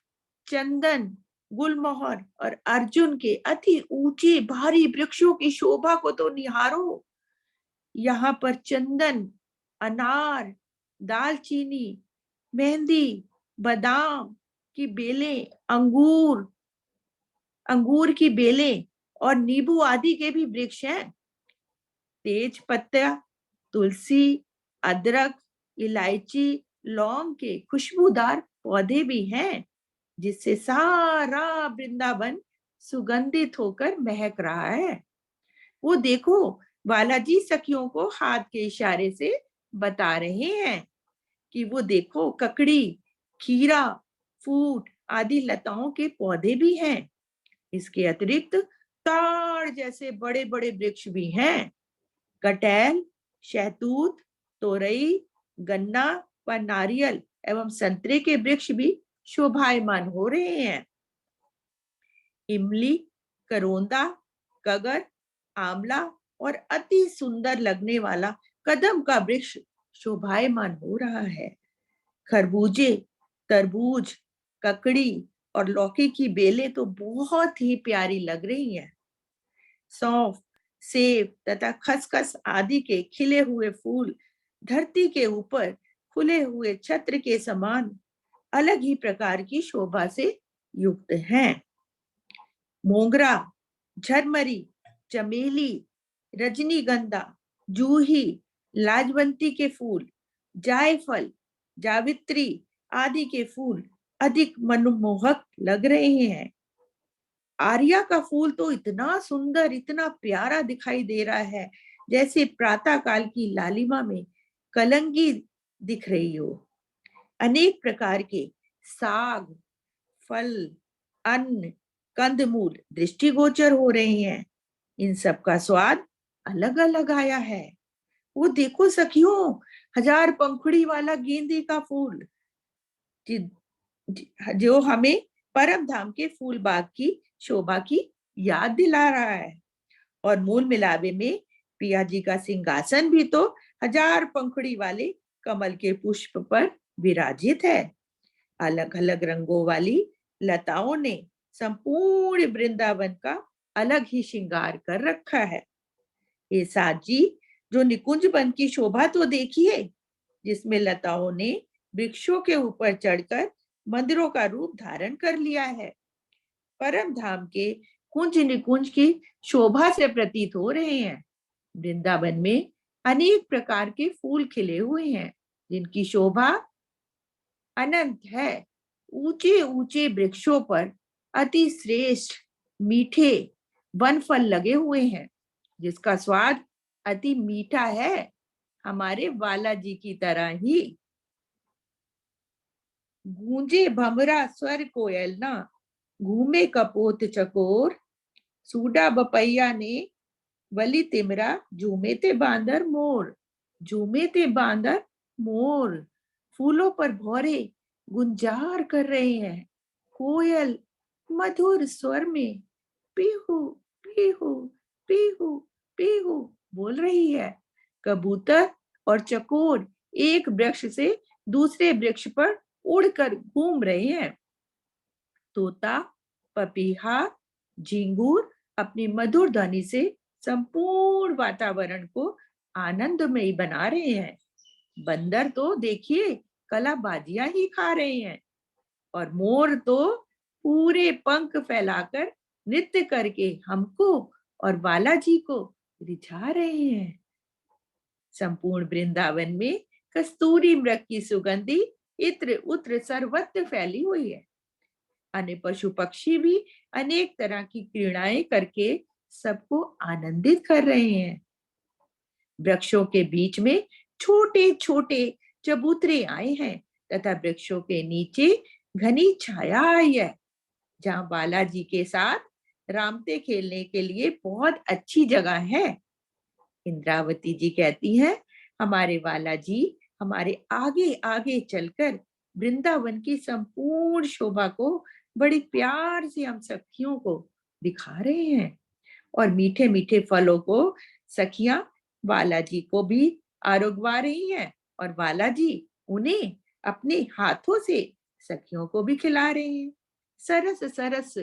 चंदन, गुलमोहर और अर्जुन के अति ऊंचे भारी वृक्षों की शोभा को तो निहारो। यहाँ पर चंदन, अनार, दालचीनी, मेहंदी, बादाम की बेलें, अंगूर की बेलें और नींबू आदि के भी वृक्ष हैं। तेज पत्ता, तुलसी, अदरक, इलायची, लौंग के खुशबूदार पौधे भी हैं, जिससे सारा वृंदावन सुगंधित होकर महक रहा है। वो देखो, बालाजी सखियों को हाथ के इशारे से बता रहे हैं कि वो देखो, ककड़ी, खीरा, फूट आदि लताओं के पौधे भी हैं। इसके अतिरिक्त ताड़ जैसे बड़े बड़े वृक्ष भी हैं। कटहल, शहतूत, तोरई, गन्ना व नारियल एवं संतरे के वृक्ष भी शोभायमान हो रहे हैं। इमली, करोंदा, कगर, आंवला और अति सुंदर लगने वाला कदम का वृक्ष शोभायमान हो रहा है। खरबूजे, तरबूज, ककड़ी और लौकी की बेलें तो बहुत ही प्यारी लग रही हैं। सौंफ, सेब तथा खसखस आदि के खिले हुए फूल धरती के ऊपर खुले हुए छत्र के समान अलग ही प्रकार की शोभा से युक्त हैं। मोगरा, झरमरी, चमेली, रजनीगंधा, जूही, लाजवंती के फूल, जायफल, जावित्री आदि के फूल अधिक मनमोहक लग रहे हैं। आर्या का फूल तो इतना सुंदर, इतना प्यारा दिखाई दे रहा है, जैसे प्रातः काल की लालिमा में कलंगी दिख रही हो। अनेक प्रकार के साग, फल, अन्न, कंदमूल दृष्टिगोचर हो रहे हैं। इन सब का स्वाद अलग अलग आया है। वो देखो सखियों, 1000 पंखुड़ी वाला गेंदे का फूल, जो हमें परम धाम के फूल बाग की शोभा की याद दिला रहा है। और मूल मिलावे में पिया जी का सिंहासन भी तो 1000 पंखुड़ी वाले कमल के पुष्प पर विराजित है। अलग अलग रंगों वाली लताओं ने संपूर्ण वृंदावन का अलग ही श्रृंगार कर रखा है। ये साथ जी, जो निकुंज वन की शोभा तो देखिए, जिसमें लताओं ने वृक्षों के ऊपर चढ़कर मंदिरों का रूप धारण कर लिया है। परम धाम के कुंज निकुंज की शोभा से प्रतीत हो रहे हैं। वृंदावन में अनेक प्रकार के फूल खिले हुए हैं, जिनकी शोभा अनंत है। ऊंचे ऊंचे वृक्षों पर अति श्रेष्ठ मीठे वन फल लगे हुए हैं, जिसका स्वाद अति मीठा है, हमारे बालाजी की तरह ही। गूंजे भमरा स्वर कोयल ना, घूमे कपोत चकोर, सूडा बपैया ने वली तिमरा, झूमे ते बांदर मोर, झूमे ते बांदर मोर। फूलों पर भौरे गुंजार कर रहे हैं। कोयल मधुर स्वर में पीहू पीहू पीहू पीहू बोल रही है। कबूतर और चकोर एक वृक्ष से दूसरे वृक्ष पर उड़कर घूम रहे हैं। तोता, पपीहा, झिंगूर अपनी मधुर ध्वनि से संपूर्ण वातावरण को आनंदमयी बना रहे हैं। बंदर तो देखिए कलाबाजियां ही खा रहे हैं और मोर तो पूरे पंख फैलाकर नृत्य करके हमको और बालाजी को रिझा रहे हैं। संपूर्ण वृंदावन में कस्तूरी मृग की सुगंधी इत्र उत्र सर्वत्र फैली हुई है। अन्य पशु पक्षी भी अनेक तरह की क्रीड़ाएं करके सबको आनंदित कर रहे हैं। वृक्षों के बीच में छोटे छोटे चबूतरे आए हैं तथा वृक्षों के नीचे घनी छाया आई है, जहाँ बालाजी के साथ रामते खेलने के लिए बहुत अच्छी जगह है। इंद्रावती जी कहती हैं, हमारे बालाजी हमारे आगे आगे चलकर वृंदावन की संपूर्ण शोभा को बड़े प्यार से हम सखियों को दिखा रहे हैं और मीठे मीठे फलों को सखियां बालाजी को भी आरोगवा रही हैं और बालाजी उन्हें अपने हाथों से सखियों को भी खिला रहे हैं। सरस सरस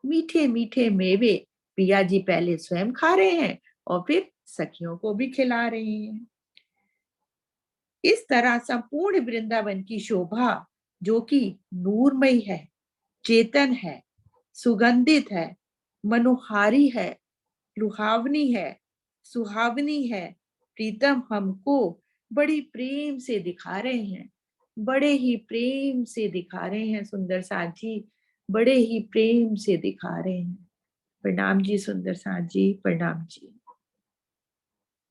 मीठे मीठे मेवे पिया जी पहले स्वयं खा रहे हैं और फिर सखियों को भी खिला रहे हैं। इस तरह संपूर्ण वृंदावन की शोभा, जो कि नूरमयी है, चेतन है, सुगंधित है, मनोहारी है, लुभावनी है, सुहावनी है, प्रीतम हमको बड़ी प्रेम से दिखा रहे हैं, बड़े ही प्रेम से दिखा रहे हैं सुंदर साथ जी, बड़े ही प्रेम से दिखा रहे हैं। प्रणाम जी सुंदर साथ जी, प्रणाम जी।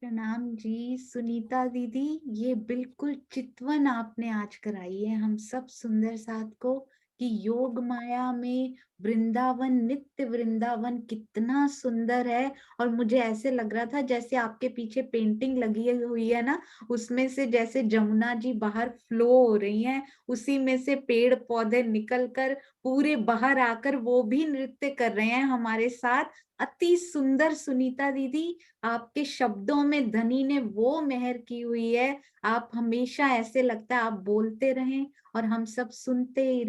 प्रणाम जी सुनीता दीदी, ये बिल्कुल चितवन आपने आज कराई है हम सब सुंदर साथ को कि योग माया में वृंदावन, नित्य वृंदावन कितना सुंदर है। और मुझे ऐसे लग रहा था जैसे आपके पीछे पेंटिंग लगी हुई है ना, उसमें से जैसे जमुना जी बाहर फ्लो हो रही हैं, उसी में से पेड़ पौधे निकलकर पूरे बाहर आकर वो भी नृत्य कर रहे हैं हमारे साथ। अति सुंदर सुनीता दीदी, आपके शब्दों में धनी ने वो मेहर की हुई है। आप हमेशा ऐसे लगता है आप बोलते रहें और हम सब सुनते ही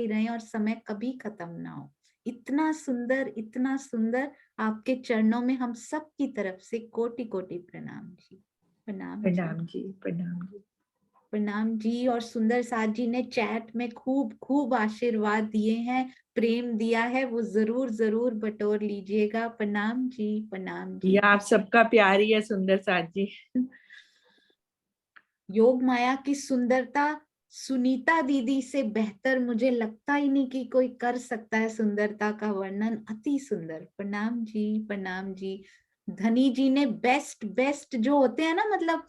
रहें और समय कभी खत्म ना हो। इतना सुंदर, इतना सुंदर। आपके चरणों में हम सब की तरफ से कोटि कोटि प्रणाम जी। प्रणाम जी। प्रणाम जी, प्रणाम जी। प्रणाम जी। और सुंदर साथ जी ने चैट में खूब खूब आशीर्वाद दिए हैं, प्रेम दिया है, वो जरूर जरूर बटोर लीजिएगा। प्रणाम जी, प्रणाम ये जी। आप सबका प्यार ही है सुंदर साथ जी। योग माया की सुंदरता सुनीता दीदी से बेहतर मुझे लगता ही नहीं कि कोई कर सकता है सुंदरता का वर्णन। अति सुंदर। प्रणाम जी, प्रणाम जी। धनी जी ने बेस्ट बेस्ट जो होते हैं ना, मतलब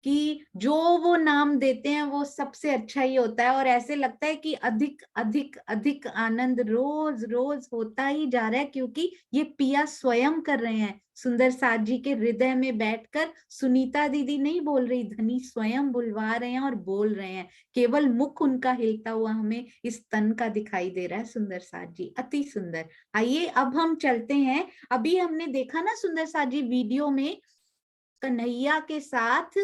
कि जो वो नाम देते हैं वो सबसे अच्छा ही होता है। और ऐसे लगता है कि अधिक अधिक अधिक आनंद रोज रोज होता ही जा रहा है, क्योंकि ये पिया स्वयं कर रहे हैं सुंदर साथ जी के हृदय में बैठकर। सुनीता दीदी नहीं बोल रही, धनी स्वयं बुलवा रहे हैं और बोल रहे हैं। केवल मुख उनका हिलता हुआ हमें इस तन का दिखाई दे रहा है सुंदर साथ जी। अति सुंदर। आइए अब हम चलते हैं। अभी हमने देखा ना सुंदर साथ जी वीडियो में, कन्हैया के साथ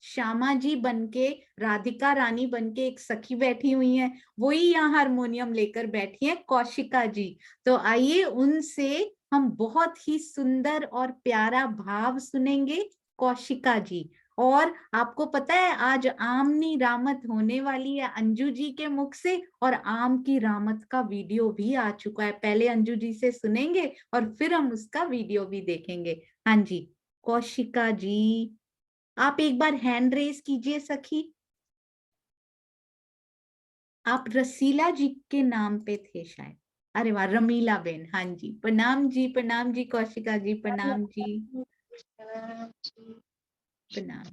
श्यामा जी बनके, राधिका रानी बनके एक सखी बैठी हुई हैं, वही यहाँ हारमोनियम लेकर बैठी हैं कौशिका जी। तो आइए उनसे हम बहुत ही सुंदर और प्यारा भाव सुनेंगे कौशिका जी। और आपको पता है आज आमनी रामत होने वाली है अंजू जी के मुख से, और आम की रामत का वीडियो भी आ चुका है। पहले अंजू जी से सुनेंगे और फिर हम उसका वीडियो भी देखेंगे। हाँ जी, कौशिका जी आप एक बार हैंड रेज कीजिए सखी। आप रसीला जी के नाम पे थे शायद। अरे वाह, रमीला बेन। हाँ जी, प्रणाम जी, प्रणाम जी कौशिका जी, प्रणाम जी, प्रणाम।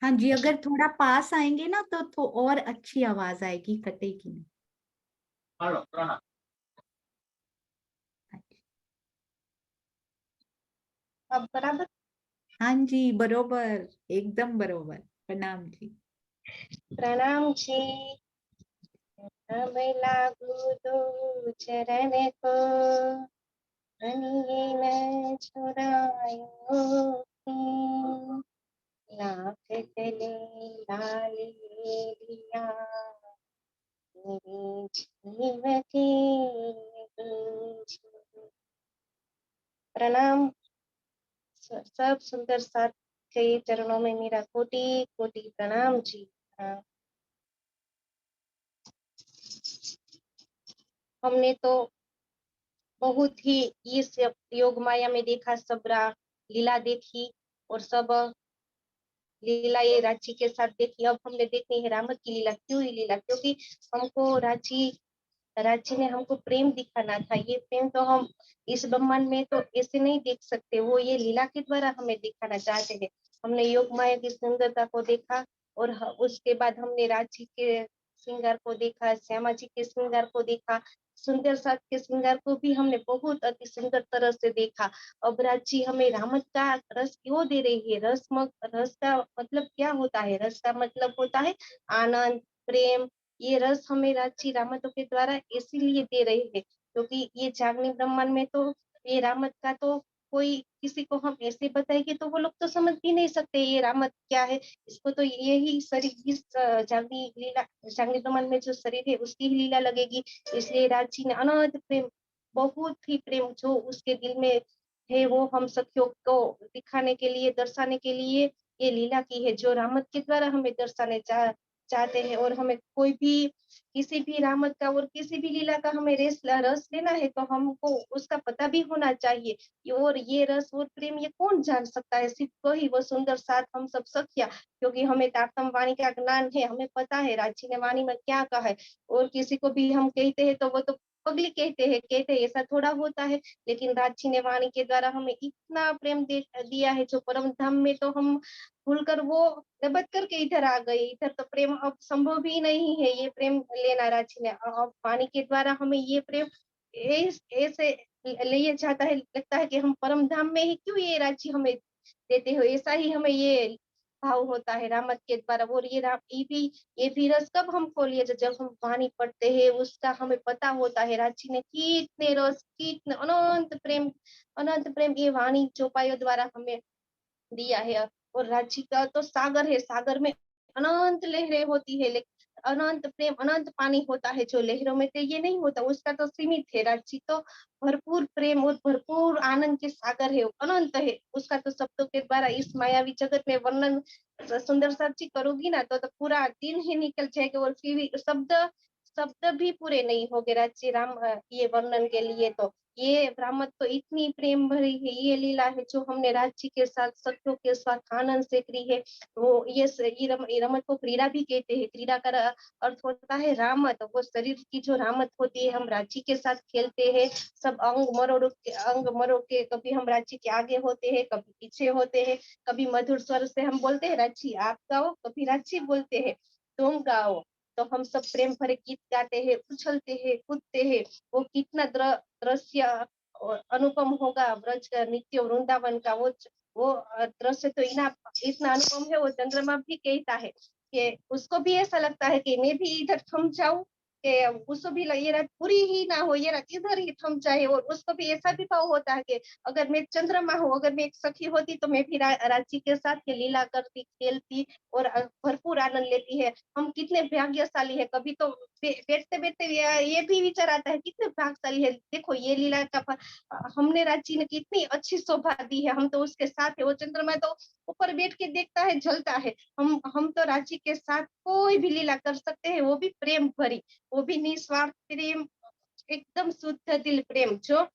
हाँ जी, अगर थोड़ा पास आएंगे ना तो और अच्छी आवाज आएगी, कटेगी नहीं। हाँ जी। अब बराबर। हाँ जी, बरोबर, एकदम बरोबर। प्रणाम जी। प्रणाम जी। अब लागू दो चरण को, कनिये न छुड़ायो। लाख चले लाल ये लिया मेरे जीव के बीच। प्रणाम सब सुंदर साथ के चरणों में मेरा कोटि कोटि प्रणाम जी। हमने तो बहुत ही इस योग माया में देखा, सब लीला देखी और सब लीला ये रांची के साथ देखी। अब हमने देखनी है रामत की लीला। क्यों ये लीला? क्योंकि हमको रांची रांची ने हमको प्रेम दिखाना था। ये प्रेम तो हम इस ब्रह्मांड में तो ऐसे नहीं देख सकते, वो ये लीला के द्वारा हमें दिखाना चाहते हैं। हमने योग माया की सुंदरता को देखा और उसके बाद हमने रांची के श्रृंगार को देखा, श्यामा जी के श्रृंगार को देखा, सुंदर साथ के श्रृंगार को भी हमने बहुत अति सुंदर तरह से देखा। अब रांची हमें रामत का रस क्यों दे रही है? रस का मतलब क्या होता है? रस का मतलब होता है आनंद, प्रेम। ये रस हमें रांची रामतों के द्वारा इसीलिए दे रहे हैं क्योंकि ये जागनी ब्रह्मांड में तो ये रामत का तो कोई किसी को हम ऐसे बताएंगे तो वो लोग तो समझ भी नहीं सकते ये रामत क्या है। इसको तो यही शरीर, इस जागनी लीला, जागनी ब्रह्मांड में जो शरीर है उसकी ही लीला लगेगी। इसलिए रांची ने अनंत प्रेम, बहुत ही प्रेम जो उसके दिल में है वो हम सखियों को दिखाने के लिए, दर्शाने के लिए ये लीला की है, जो रामत के द्वारा हमें दर्शाने चाहते हैं। और हमें कोई भी किसी भी रामत का और किसी भी लीला का हमें रस लेना है तो हमको उसका पता भी होना चाहिए। और ये रस और प्रेम ये कौन जान सकता है? सिर्फ वही वो सुंदर साथ हम सब सखिया, क्योंकि हमें तारतम वाणी का ज्ञान है, हमें पता है रांची ने वाणी में क्या कहा है। और किसी को भी हम कहते हैं तो वो तो पगली कहते हैं, ऐसा थोड़ा होता है। लेकिन रांची ने वाणी के द्वारा हमें इतना प्रेम दिया है, जो परम धाम में तो हम भूलकर वो दबक करके इधर आ गए। इधर तो प्रेम अब संभव ही नहीं है ये प्रेम लेना रांची ने। अब वाणी के द्वारा हमें ये प्रेम ऐसे लिए जाता है, लगता है कि हम परम धाम में ही क्यों ये रांची हमें देते हो। ऐसा ही हमें ये भाव होता है रामत के द्वारा। और ये भी रस कब हम खोलिए जब हम वाणी पढ़ते हैं, उसका हमें पता होता है रांची ने कितने रस, कितने अनंत प्रेम ये वाणी चौपाइयों द्वारा हमें दिया है। और रांची का तो सागर है, सागर में अनंत लहरें होती है, लेकिन अनंत प्रेम, अनंत पानी होता है जो लहरों में तो ये नहीं होता, उसका तो सीमित है। रांची तो भरपूर प्रेम और भरपूर आनंद के सागर है, अनंत है। उसका तो शब्दों के द्वारा इस मायावी जगत में वर्णन सुंदर साची करोगी ना तो पूरा दिन ही निकल जाएगा और फिर भी शब्द शब्द भी पूरे नहीं होंगे रांची ये वर्णन के लिए। तो ये ब्राह्मण तो इतनी प्रेम भरी है ये लीला है जो हमने रांची के साथ सखियों के साथ आनंद से करी है। वो ये रमत को क्रीड़ा भी कहते हैं। क्रीड़ा का अर्थ होता है रामत। वो शरीर की जो रामत होती है हम रांची के साथ खेलते हैं, सब अंग मरोड़ के कभी हम रांची के आगे होते हैं, कभी पीछे होते हैं, कभी मधुर स्वर से हम बोलते हैं रांची आप गाओ, कभी रांची बोलते हैं तुम गाओ। तो हम सब प्रेम भरे गीत गाते हैं, उछलते हैं, कूदते हैं। वो कितना दृश्य अनुपम होगा ब्रज का, नित्य वृंदावन का। वो दृश्य तो इतना अनुपम है, वो चंद्रमा भी कहता है कि उसको भी ऐसा लगता है कि मैं भी इधर थम जाऊं, कि उसको भी ये रात पूरी ही ना हो, ये रात इधर ही थम जाए। और उसको भी ऐसा भी भाव होता है कि अगर मैं चंद्रमा हूँ, अगर मैं एक सखी होती तो मैं भी रांची के साथ ये लीला करती, खेलती और भरपूर आनंद लेती है। हम कितने भाग्यशाली है। कभी तो बैठते बैठते ये भी विचार आता है कितने भाग्यशाली है, देखो ये लीला का हमने रांची ने कितनी अच्छी शोभा दी है, हम तो उसके साथ है। वो चंद्रमा तो ऊपर बैठ के देखता है, जलता है। हम तो रांची के साथ कोई भी लीला कर सकते हैं, वो भी प्रेम भरी, वो भी निस्वार्थ प्रेम, एकदम शुद्ध दिल प्रेम, जो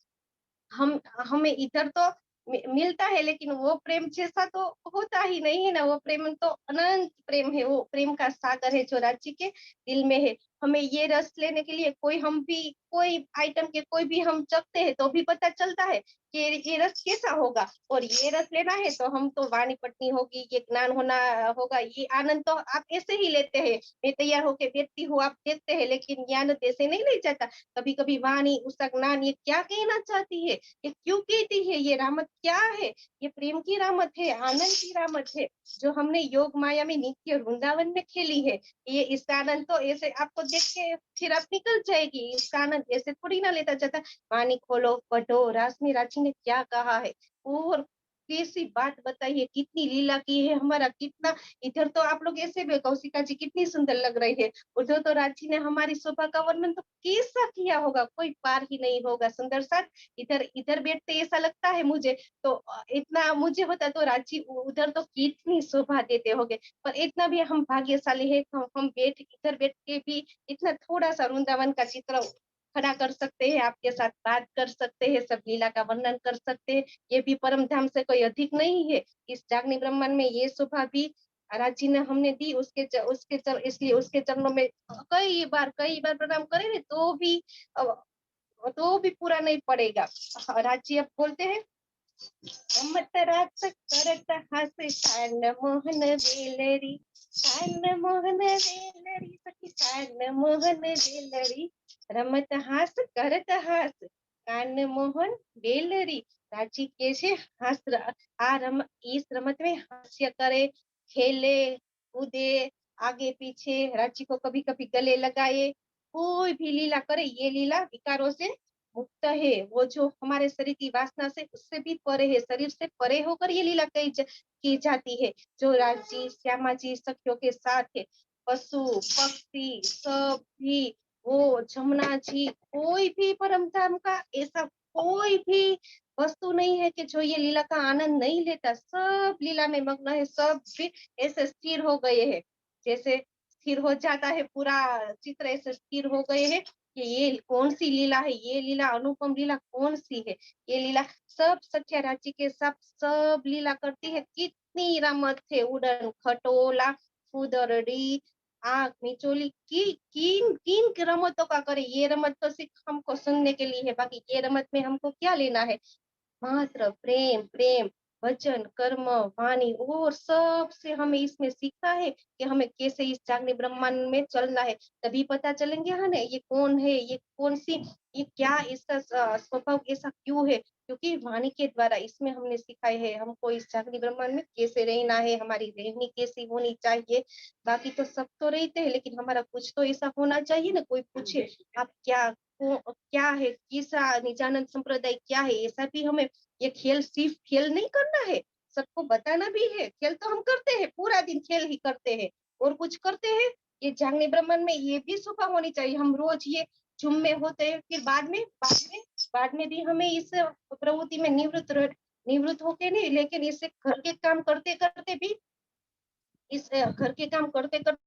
हम हमें इधर तो मिलता है, लेकिन वो प्रेम जैसा तो होता ही नहीं है ना। वो प्रेम तो अनंत प्रेम है, वो प्रेम का सागर है जो रांची के दिल में है। हमें ये रस लेने के लिए कोई आइटम के कोई भी हम चखते हैं तो भी पता चलता है कि ये रस कैसा होगा। और ये रस लेना है तो हम तो वाणी पटनी होगी, ये ज्ञान होना होगा। ये आनंद तो आप ऐसे ही लेते हैं, मैं तैयार होके बैठती हूँ, आप देखते हैं, लेकिन ज्ञान ऐसे नहीं ले जाता। कभी कभी वाणी, उसका ज्ञान, ये क्या कहना चाहती है, ये क्यों कहती है, ये रामत क्या है, ये प्रेम की रामत है, आनंद की रामत है, जो हमने योग माया में नित्य वृंदावन में खेली है। ये इसका आनंद तो ऐसे आपको देख के फिर आप निकल जाएगी, इसका आनंद ऐसे थोड़ी ना लेता जाता। वाणी खोलो, पढ़ो, रास में रांची ने क्या कहा है। और कैसी बात बताई है, कितनी लीला की है, हमारा कितना। इधर तो आप लोग ऐसे भी कौशिका जी कितनी सुंदर लग रही है, उधर तो रांची ने हमारी शोभा का वर्णन तो कैसा किया होगा, कोई पार ही नहीं होगा। सुंदर साथ इधर इधर बैठते ऐसा लगता है मुझे, तो इतना मुझे होता तो रांची उधर तो कितनी शोभा देते होगे। पर इतना भी हम भाग्यशाली है, हम बैठ इधर बैठ के भी इतना थोड़ा सा वृंदावन का चित्र खड़ा कर सकते हैं, आपके साथ बात कर सकते हैं, सब लीला का वर्णन कर सकते हैं। ये भी परम धाम से कोई अधिक नहीं है। इस जागनी ब्रह्मांड में ये शोभा भी महाराज जी ने हमने दी, इसलिए उसके चरणों में कई बार प्रणाम करें तो भी पूरा नहीं पड़ेगा। महाराज जी अब बोलते हैं, रमत रास करत हस कान मोहन वेलरी, कान मोहन वेलरी सखी, कान मोहन वेलरी, रमत हास करत हास कान मोहन वेलरी। राजी के છે इस रमत में हास्य करे, खेले कूदे, आगे पीछे, राजी को कभी कभी गले लगाए, कोई भी लीला करे, ये लीला विकारों से मुक्त है। वो जो हमारे शरीर की वासना से उससे भी परे है, शरीर से परे होकर ये लीला की जाती है। जो राज जी श्यामा जी सखियों के साथ है, पशु पक्षी सब भी, वो जमुना जी, कोई भी परम धाम का ऐसा कोई भी वस्तु नहीं है कि जो ये लीला का आनंद नहीं लेता। सब लीला में मग्न है, सब भी ऐसे स्थिर हो गए हैं, जैसे स्थिर हो जाता है पूरा चित्र, ऐसे स्थिर हो गए हैं कि ये कौन सी लीला है, ये लीला अनुपम लीला कौन सी है। ये लीला सब सख्या राज्य के सब लीला करती है। कितनी रमत है, उड़न खटोला, फुदरडी, आग मिचोली, की किन किन की रमतों का करे। ये रमत तो सिर्फ हमको सुनने के लिए है, बाकी ये रमत में हमको क्या लेना है। मात्र प्रेम प्रेम, वचन कर्म वाणी और सब से हमें इसमें सीखना है कि हमें कैसे इस जागने ब्रह्मांड में चलना है। तभी पता चलेंगे है ना, ये कौन है, ये कौन सी, ये क्या, इसका स्वभाव ऐसा क्यों है, क्योंकि वाणी के द्वारा इसमें हमने सिखाए है हमको इस जागनी ब्रह्मांड में कैसे रहना है, हमारी रहनी कैसी होनी चाहिए। बाकी तो सब तो रहते हैं, लेकिन हमारा कुछ तो ऐसा होना चाहिए ना। कोई पूछे आप क्या है, किसा निजानंद संप्रदाय क्या है, ऐसा भी हमें, ये खेल सिर्फ खेल नहीं करना है, सबको बताना भी है। खेल तो हम करते हैं, पूरा दिन खेल ही करते हैं और कुछ करते हैं। ये जागने ब्रह्मांड में ये भी सुबह होनी चाहिए। हम रोज ये झुम में होते हैं, फिर बाद में भी हमें इस प्रवृत्ति में निवृत्त होके नहीं, लेकिन इससे घर के काम करते करते भी, इस घर के काम करते करते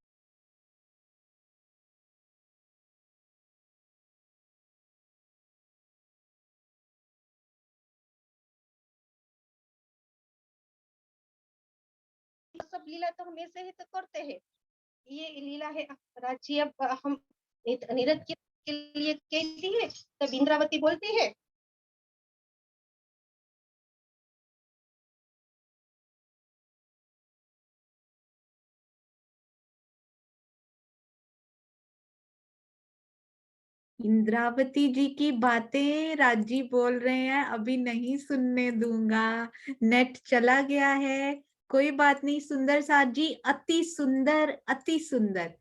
सब लीला तो हम ऐसे ही तो करते हैं। ये लीला है राज्य। अब हम नीरज के लिए कहती है, तब इंद्रावती बोलती है, इंद्रावती जी की बातें राजी बोल रहे हैं, अभी नहीं सुनने दूंगा, नेट चला गया है। कोई बात नहीं सुंदर साथ जी, अति सुंदर अति सुंदर।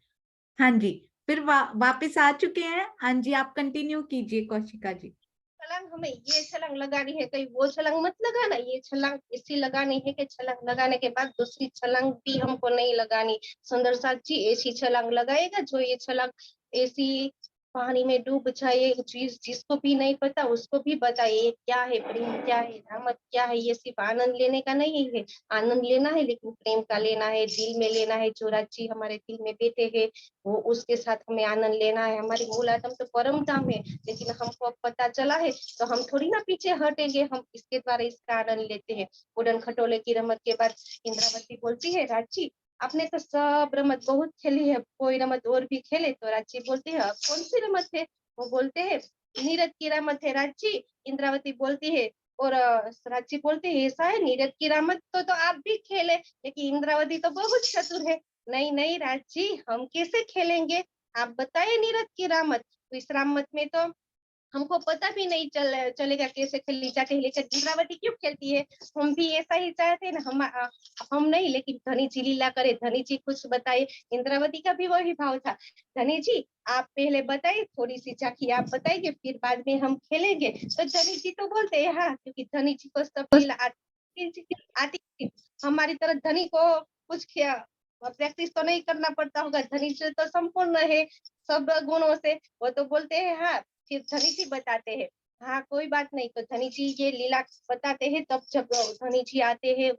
हाँ जी, फिर वापस आ चुके हैं। हाँ जी, आप कंटिन्यू कीजिए कौशिका जी। छलांग हमें ये छलांग लगानी है, कहीं वो छलांग मत लगाना। ये छलांग इसी लगानी है कि छलांग लगाने के बाद दूसरी छलांग भी हमको नहीं लगानी। सुंदर साथ जी ऐसी छलांग लगाएगा जो ये छलांग ऐसी पानी में डूब जाए, जिसको भी नहीं पता उसको भी बताइए क्या है प्रेम, क्या है रहमत, क्या है। ये सिर्फ आनंद लेने का नहीं है, आनंद लेना है लेकिन प्रेम का लेना है, दिल में लेना है। जो राज्य हमारे दिल में बैठे हैं वो उसके साथ हमें आनंद लेना है। हमारी मूल आत्म तो परम धाम है, लेकिन हमको अब पता चला है तो हम थोड़ी ना पीछे हटेंगे, हम इसके द्वारा इसका आनंद लेते हैं। उड़न खटोले की रमत के बाद इंद्रावती बोलती है, राची आपने तो सब रमत बहुत खेली है, कोई रमत और भी खेले। तो राची बोलती है, कौन सी रमत है। वो बोलते हैं नीरज की रमत है राची। इंद्रावती बोलती है, और राची बोलते है ऐसा है, नीरज की रमत तो आप भी खेले, लेकिन इंद्रावती तो बहुत चतुर है। नहीं नहीं राजी, हम कैसे खेलेंगे, आप बताइए नीरज की रामत। तो इस रामत में तो हमको पता भी नहीं चलेगा कैसे खेली जाती है, लेकिन इंद्रावती क्यों खेलती है। हम भी ऐसा ही चाहते हैं ना, हम नहीं, लेकिन धनी जी लीला करे, धनी जी कुछ बताए। इंद्रावती का भी वही भाव था, धनी जी आप पहले बताइए, थोड़ी सी झांकी आप बताइए, फिर बाद में हम खेलेंगे। तो धनी जी तो बोलते हैं हाँ, क्योंकि धनी जी को सब लीला आती थी। हमारी तरह धनी को कुछ प्रैक्टिस तो नहीं करना पड़ता होगा, धनी से तो संपूर्ण है सब गुणों से। वो तो बोलते हैं हाँ, फिर धनी जी बताते हैं हाँ कोई बात नहीं। तो धनी जी ये लीला बताते हैं, तब जब धनी जी आते हैं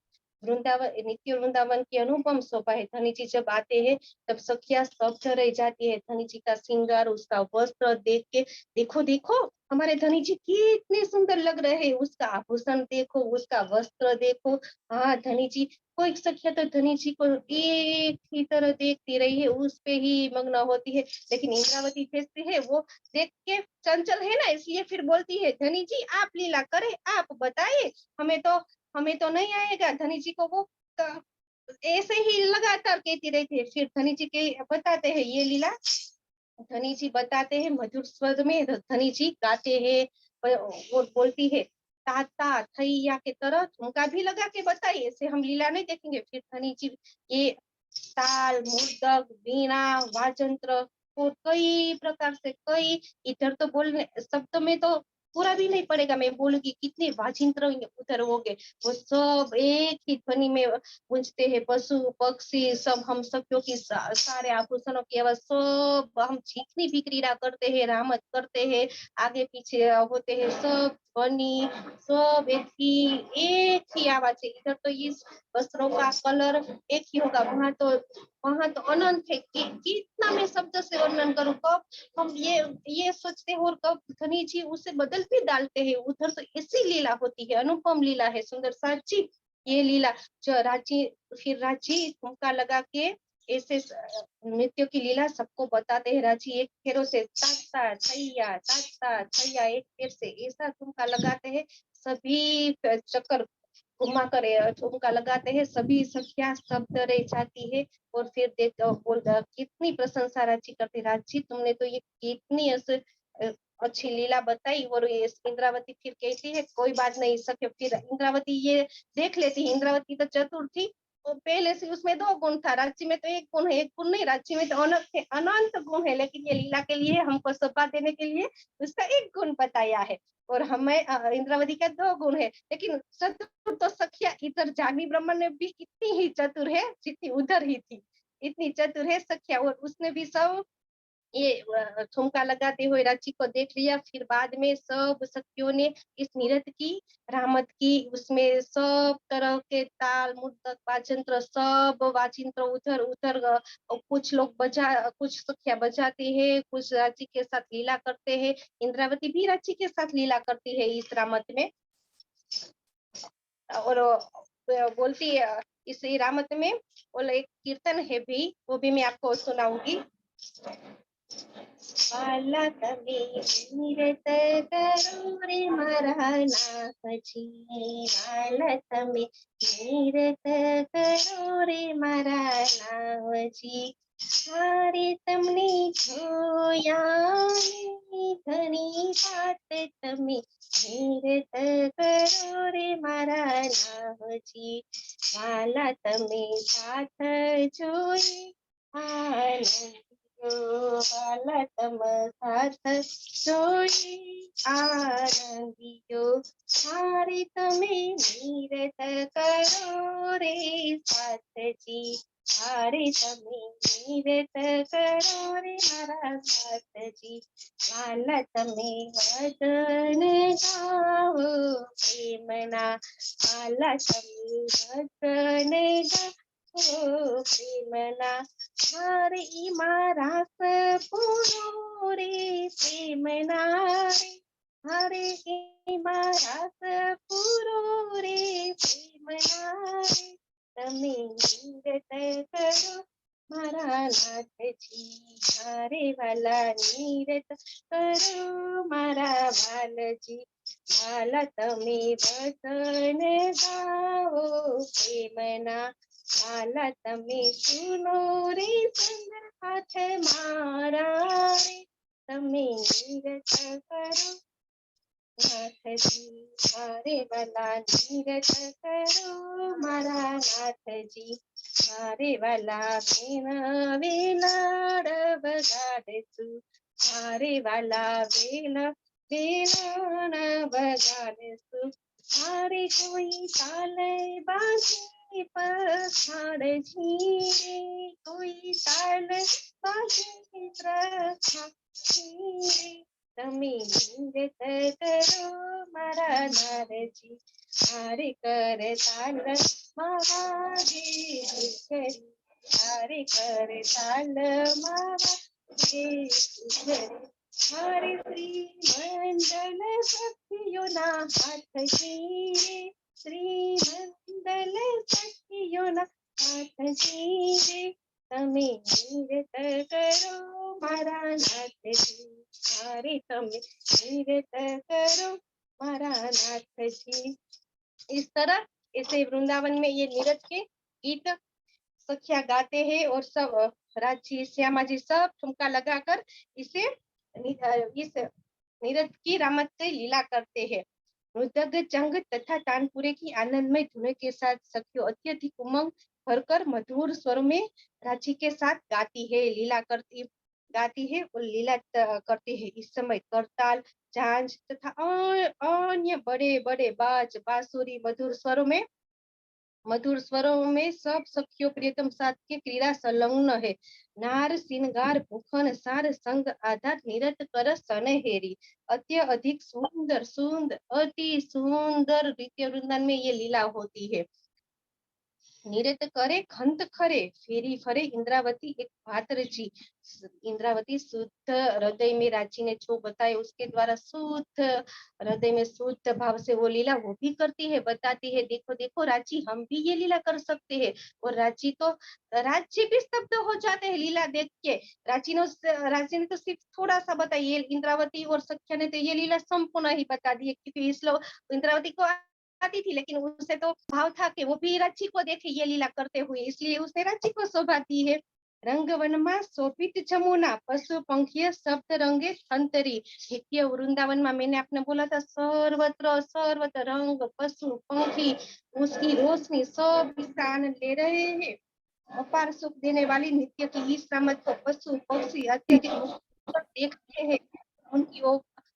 वृंदावन, नित्य वृंदावन की अनुपम शोभा है। धनी जी जब आते हैं तब सखिया स्तब्ध रह जाती है। धनी जी का श्रृंगार, उसका वस्त्र देख के, देखो देखो हमारे धनी जी कितने सुंदर लग रहे हैं, उसका आभूषण देखो, उसका वस्त्र देखो। हाँ धनी जी, कोई सखिया तो धनी जी को एक ही तरह देखती रही है, उस पे ही मग्न होती है। लेकिन इंद्रावती जैसी है वो देख के चंचल है ना, इसलिए फिर बोलती है धनी जी आप लीला करे, आप बताइए, हमें तो नहीं आएगा। धनी जी को वो ऐसे ही लगातार कहती रहती है। फिर धनी जी के बताते हैं ये लीला, धनी जी बताते हैं मधुर स्वर में। धनी जी गाते हैं और बोलती है ताता थैया के तरह ठुमका भी लगा के बताइए, ऐसे हम लीला नहीं देखेंगे। फिर धनी जी ये ताल, मुर्दक, वीणा, वाजंत्र और कई प्रकार से, कई इधर तो बोलने शब्द में तो पूरा भी नहीं पड़ेगा, मैं बोलूंगी कितने वाजिंत्र उधर हो गए, वो सब एक ही ध्वनि में गूंजते हैं। पशु पक्षी सब, हम सब क्योंकि सारे आभूषणों की आवाज सब, हम जितनी भी क्रीड़ा करते हैं, रामत करते हैं, आगे पीछे होते हैं, सब ध्वनि सब एक ही आवाज है। इधर तो इस वस्त्रों का कलर एक ही होगा, वहां तो अनंत है कितना मैं शब्द से वर्णन करूं। कब हम ये सोचते हैं और कब धनी जी उसे बदल भी डालते हैं। उधर तो ऐसी लीला होती है, अनुपम लीला है सुंदर साथ जी। ये लीला जो रांची, फिर रांची ठुमका लगा के ऐसे नृत्य की लीला सबको बताते हैं। रांची एक फेरों से ताता थैया एक फेर से ऐसा ठुमका लगाते हैं, सभी चक्कर घुमा कर ठुमका लगाते हैं, सभी सखिया शब्द रह जाती है। और फिर कितनी प्रशंसा रांची करती, रांची तुमने तो ये कितनी अच्छी लीला बताई। और ये इंद्रावती फिर कहती है कोई बात नहीं सके। फिर इंद्रावती ये देख लेती है, इंद्रावती तो चतुर थी, तो पहले से उसमें 2 गुण था, राज्य में तो 1 गुण है, 1 गुण नहीं, राज्य में तो अनंत गुण है। लेकिन ये लीला के लिए हमको शोभा देने के लिए उसका 1 गुण बताया है। और हमें इंद्रावती का 2 गुण है। लेकिन चतुर तो सखिया इधर जागनी ब्राह्मण ने भी कितनी ही चतुर है जितनी उधर ही थी, इतनी चतुर है सखिया। और उसने भी सब ये ठुमका लगाते हुए रांची को देख लिया। फिर बाद में सब सखियों ने इस नृत्य की, रामत की, उसमें सब तरह के ताल, मुद्दक, वाजंत्र, सब वाजिंत्र उधर उधर कुछ लोग कुछ सखिया बजाते हैं, कुछ रांची के साथ लीला करते हैं। इंद्रावती भी रांची के साथ लीला करती है इस रामत में। और बोलती है इस रामत में, और एक कीर्तन है भी, वो भी मैं आपको सुनाऊंगी। बालक निरत करो रे मारा नाथजी, बालक निरत करो रे मारा नाथजी, हारे तमने જોયા ઘણી વાત તમે નિરત કરો રે મારા નાવજી, વાલા તમે સાથ જોઈ આનંદિયો, વાલા તમ સાથ જોઈ આનંદિયો, હારે તમે નિરત કરો રે સાથજી, हारे तमे निरत करो रे मारा साथजी, वाला तमे वदन गाओ प्रेमना, वाला तमे वदन गाओ प्रेमना, हारे मारा सपुरो रे प्रेमना रे, हारे मारा सपुरो रे प्रेमना रे, તમે નિરત કરો મારા નાથજી, હારે વાલા નિરત કરો મારા વાલજી, વાલા તમે વચન ગાઓ પ્રેમના, વાલા તમે સુનો રે સુંદર હાથ મારા રે, તમે નિરત કરો नाथजी, हारे वाला निरत करो मारा नाथजी, हारे वाला वेला वेलाड बगाड़सु, हारे वाला वेला वेलाड बगाड़सु, हारे कोई ताले बाजे पखाड़ झीरे, कोई ताल बाजे प्रखा झीरे, તમે નિરત કરો મારા નારજી, હારે કર તાલ મહાદેવ કરી, હારે કર તાલ મહાદેવ કરી, હારે શ્રી મંડલ સખીઓના હાથ જીરે, શ્રી મંડલ સખીઓના હાથ જીરે, તમે નિરત કરો મારા નાથજી, हारे तमे निरत करो मारा नाथ जी। इस तरह ऐसे वृंदावन में ये निरत के गीत सखिया गाते हैं और सब राजी श्यामा जी सब ठुमका लगाकर इसे इस निरत की रामत से लीला करते हैं। मृदंग चंग तथा तानपुरे की आनंदमय धुन के साथ सखियों अत्यधिक उमंग भरकर मधुर स्वर में राजी के साथ गाती है, लीला गाती है और लीला करती है। इस समय करताल, झांझ तथा अन्य बड़े बड़े बाज, बांसुरी मधुर स्वरों में सब सखियों प्रियतम साथ के क्रीड़ा संलग्न है। नार सिंगार भूखन सार संग आधार निरत कर सनहेरी, अत्यधिक सुंदर सुंदर अति सुंदर रीति वृंदावन में ये लीला होती है। निरत करे खंत खरे फेरी फरे इंद्रावती एक भातरजी, इंद्रावती शुद्ध हृदय में राजी ने जो बताए उसके द्वारा शुद्ध हृदय में शुद्ध भाव से वो लीला वो भी करती है, बताती है देखो देखो राजी हम भी ये लीला कर सकते हैं। और राजी भी स्तब्ध हो जाते हैं लीला देख के। राजी ने तो सिर्फ थोड़ा सा बताया, ये इंद्रावती और सख्या ने तो ये लीला संपूर्ण ही बता दी, क्योंकि इस लोग इंद्रावती को आती थी लेकिन उसे तो भाव था कि वो भी राची को देखे ये लीला करते हुए, इसलिए उसने राची को शोभा दी है। रंगवन में शोभित जमुना पशु पंखी शब्द रंगे खंतरी, देखिए वृंदावन में मैंने आपने बोला था सर्वत्र सर्वत्र रंग पशु पंखी उसकी रोशनी सब इसका आनंद ले रहे हैं। अपार सुख देने वाली नित्य की इस रामत को पशु पक्षी अत्यधिक देखते हैं।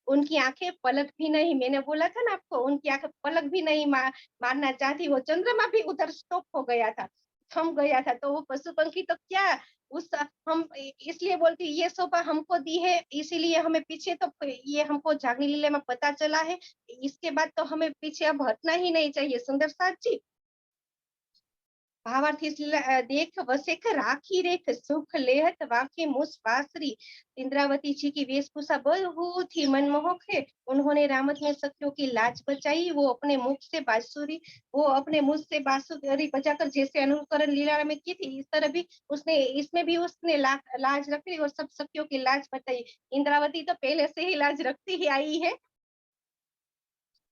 उनकी आंखें पलक भी नहीं, मैंने बोला था ना आपको उनकी आंखें पलक भी नहीं मारना चाहती। वो चंद्रमा भी उधर स्टॉप हो गया था, थम गया था। तो वो पशु पंखी तो क्या उस हम इसलिए बोलती ये शोभा हमको दी है, इसीलिए हमें पीछे तो ये हमको जागनी लीला में पता चला है, इसके बाद तो हमें पीछे अब हटना ही नहीं चाहिए। सुंदर साथ जी भावार्थी देख वसेख राखी रेख सुख लेहत वाके मुस बासरी, इंद्रावती जी की वेशभूषा बहुत ही मनमोहक है। उन्होंने रामत में सखियों की लाज बचाई, वो अपने मुख से बांसुरी बजाकर जैसे अनुकरण लीला में की थी, इस तरह भी इसमें भी उसने लाज रखी और सब सखियों की लाज बताई। इंद्रावती तो पहले से ही लाज रखती ही आई है।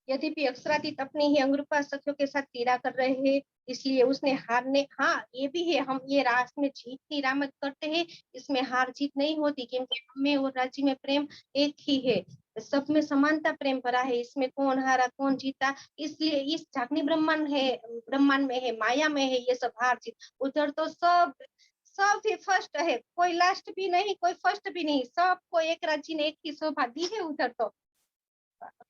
यद्यपि अक्षरातीत अपनी ही अंगरूपा सखियों के साथ क्रीड़ा कर रहे हैं, इसलिए उसने ये भी है, हम ये रास में जीत की रामत करते हैं, इसमें हार जीत नहीं होती, क्योंकि हमें और राजी में प्रेम एक ही है, सब में समानता प्रेम भरा है, इसमें कौन हारा कौन जीता, इसलिए इस जागनी ब्रह्मांड में है, माया में है ये सब हार जीत। उधर तो सब ही फर्स्ट है, कोई लास्ट भी नहीं कोई फर्स्ट भी नहीं, सबको एक राजी ने एक ही शोभा दी है। उधर तो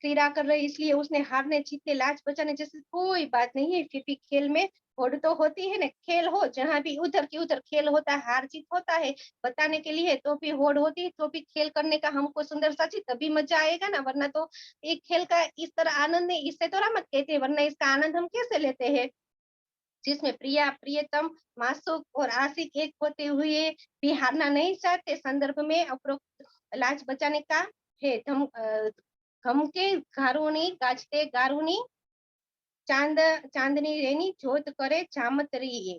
क्रीड़ा कर रहे, इसलिए उसने हारने जीतने लाज बचाने जैसे कोई बात नहीं है। फिर भी खेल में होड़ तो होती है ना, खेल हो जहाँ भी उधर की उधर खेल होता है, हार जीत होता है बताने के लिए, तो भी होड़ होती है, तो भी खेल करने का हमको सुंदर साची तभी मजा आएगा ना, वरना तो एक खेल का इस तरह आनंद नहीं, इससे तो रामत कहते हैं, वरना इसका आनंद हम कैसे लेते हैं, जिसमें प्रिया प्रियतम मासूक और आशिक एक होते हुए भी हारना नहीं चाहते, संदर्भ में उपरोक्त लाज बचाने का है। ધમકે ગારુની ગાજતે ગારુની ચાંદની રેની જોત કરે જામતરીએ,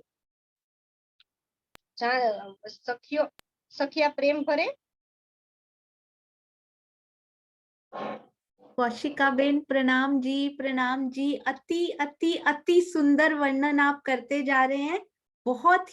સખિયા પ્રેમ ભરે। कौशिका बेन प्रणाम जी। अति अति अति सुंदर वर्णन आप करते जा रहे हैं, बहुत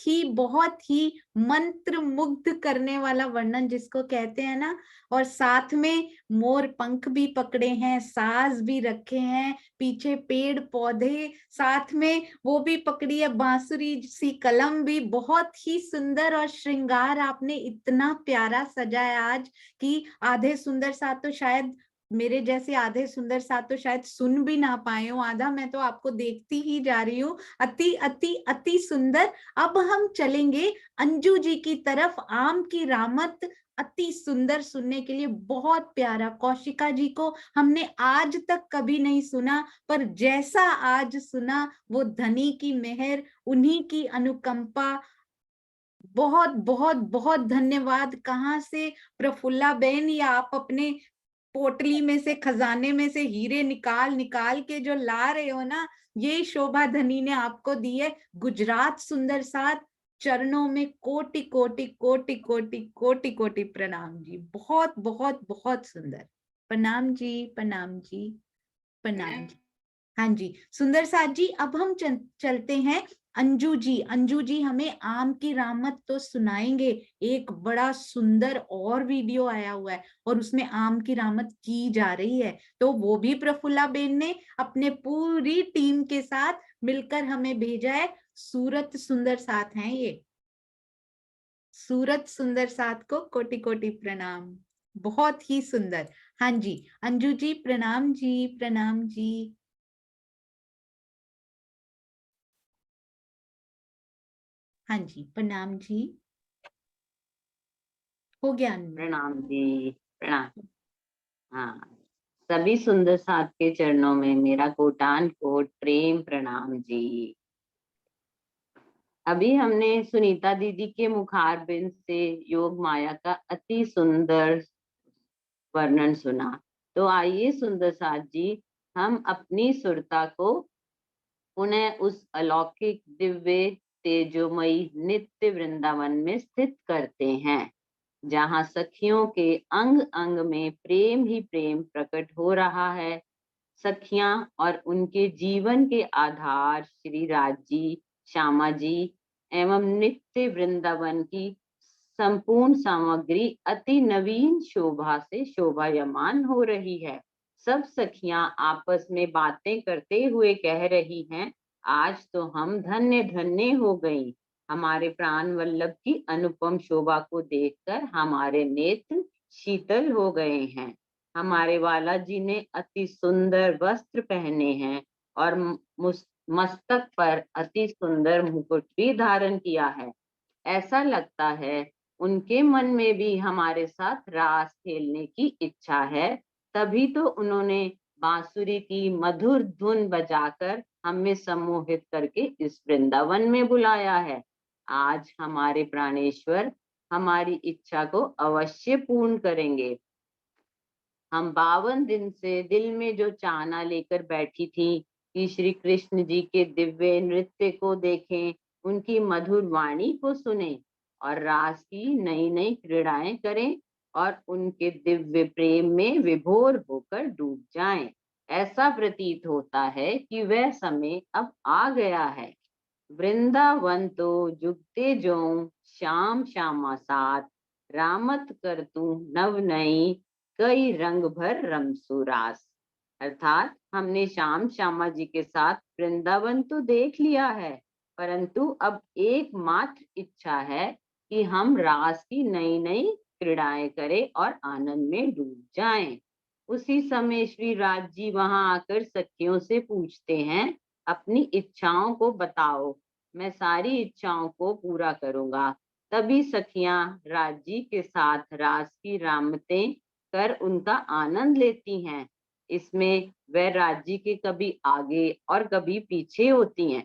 ही मंत्र मुग्ध करने वाला वर्णन जिसको कहते हैं ना, और साथ में मोर पंख भी पकड़े हैं, साज भी रखे हैं, पीछे पेड़ पौधे, साथ में वो भी पकड़ी है बांसुरी सी कलम भी, बहुत ही सुंदर। और श्रृंगार आपने इतना प्यारा सजाया आज कि आधे सुंदर साथ तो शायद मेरे जैसे आधे सुंदर साथ तो शायद सुन भी ना पाए हो, आधा मैं तो आपको देखती ही जा रही हूँ। अति अति अति सुंदर। अब हम चलेंगे अंजू जी की तरफ। आम की रामत अति सुंदर सुनने के लिए, बहुत प्यारा। कौशिका जी को हमने आज तक कभी नहीं सुना, पर जैसा आज सुना वो धनी की मेहर, उन्हीं की अनुकंपा। बहुत बहुत बहुत धन्यवाद। कहाँ से प्रफुल्ला बहन, या आप अपने पोटली में से, खजाने में से हीरे निकाल निकाल के जो ला रहे हो ना, ये शोभा धनी ने आपको दी है। गुजरात सुंदर साथ, चरणों में कोटि कोटि कोटि कोटि कोटि कोटि प्रणाम जी। बहुत बहुत बहुत सुंदर। प्रणाम जी, प्रणाम जी, प्रणाम जी। हाँ जी सुंदर साथ जी, अब हम चलते हैं अंजू जी। अंजू जी हमें आम की रामत तो सुनाएंगे। एक बड़ा सुंदर और वीडियो आया हुआ है और उसमें आम की रामत की जा रही है, तो वो भी प्रफुल्ला बेन ने अपने पूरी टीम के साथ मिलकर हमें भेजा है। सूरत सुंदर साथ हैं ये। सूरत सुंदर साथ को कोटि कोटि प्रणाम। बहुत ही सुंदर। हाँ जी अंजू जी, प्रणाम जी, प्रणाम जी। हाँ जी प्रणाम जी। हो गया अनम्यूट। प्रणाम जी। प्रणाम। हाँ, सभी सुंदर साथ के चरणों में मेरा कोटान कोट प्रेम प्रणाम जी। अभी हमने सुनीता दीदी के मुखारबिंद से योग माया का अति सुंदर वर्णन सुना। तो आइए सुंदर साथ जी, हम अपनी सुरता को पुनः उस अलौकिक दिव्य तेजोमयी नित्य वृंदावन में स्थित करते हैं, जहाँ सखियों के अंग अंग में प्रेम ही प्रेम प्रकट हो रहा है। सखियां और उनके जीवन के आधार श्री राजी, श्यामा जी एवं नित्य वृंदावन की संपूर्ण सामग्री अति नवीन शोभा से शोभायमान हो रही है। सब सखियां आपस में बातें करते हुए कह रही हैं, आज तो हम धन्य धन्य हो गई। हमारे प्राण वल्लभ की अनुपम शोभा को देखकर हमारे नेत्र शीतल हो गए हैं। हमारे वाला जी ने अति सुंदर वस्त्र पहने हैं और मस्तक पर अति सुंदर मुकुट भी धारण किया है। ऐसा लगता है उनके मन में भी हमारे साथ रास खेलने की इच्छा है, तभी तो उन्होंने बांसुरी की मधुर धुन बजाकर हमें सम्मोहित करके इस वृंदावन में बुलाया है। आज हमारे प्राणेश्वर हमारी इच्छा को अवश्य पूर्ण करेंगे। हम 52 दिन से दिल में जो चाहना लेकर बैठी थी कि श्री कृष्ण जी के दिव्य नृत्य को देखें, उनकी मधुर वाणी को सुने और रास की नई नई क्रीड़ाएं करें और उनके दिव्य प्रेम में विभोर होकर डूब जाएं। ऐसा प्रतीत होता है कि वह समय अब आ गया है। वृंदावन तो जुगते जो श्याम श्यामा साथ, रामत कर तू नव नई, कई रंग भर रमसुरास। अर्थात हमने श्याम श्यामा जी के साथ वृंदावन तो देख लिया है, परंतु अब एकमात्र इच्छा है कि हम रास की नई नई क्रीड़ाएं करें और आनंद में डूब जाएं। उसी समय श्री राज जी वहां आकर सखियों से पूछते हैं, अपनी इच्छाओं को बताओ, मैं सारी इच्छाओं को पूरा करूंगा। तभी सखियां राज जी के साथ रास की रामतें कर उनका आनंद लेती हैं। इसमें वह राज्य के कभी आगे और कभी पीछे होती हैं।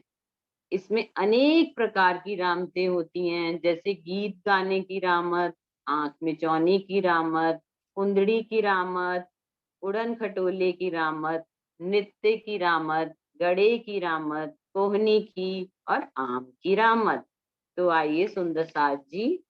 इसमें अनेक प्रकार की रामतें होती हैं, जैसे गीत गाने की रामत, आंख में चौनी की रामत, कुंदड़ी की रामत, उड़न खटोले की रामत, नृत्य की रामत, गड़े की रामत, कोहनी की और आम की रामत। तो आइए सुंदर साथ जी,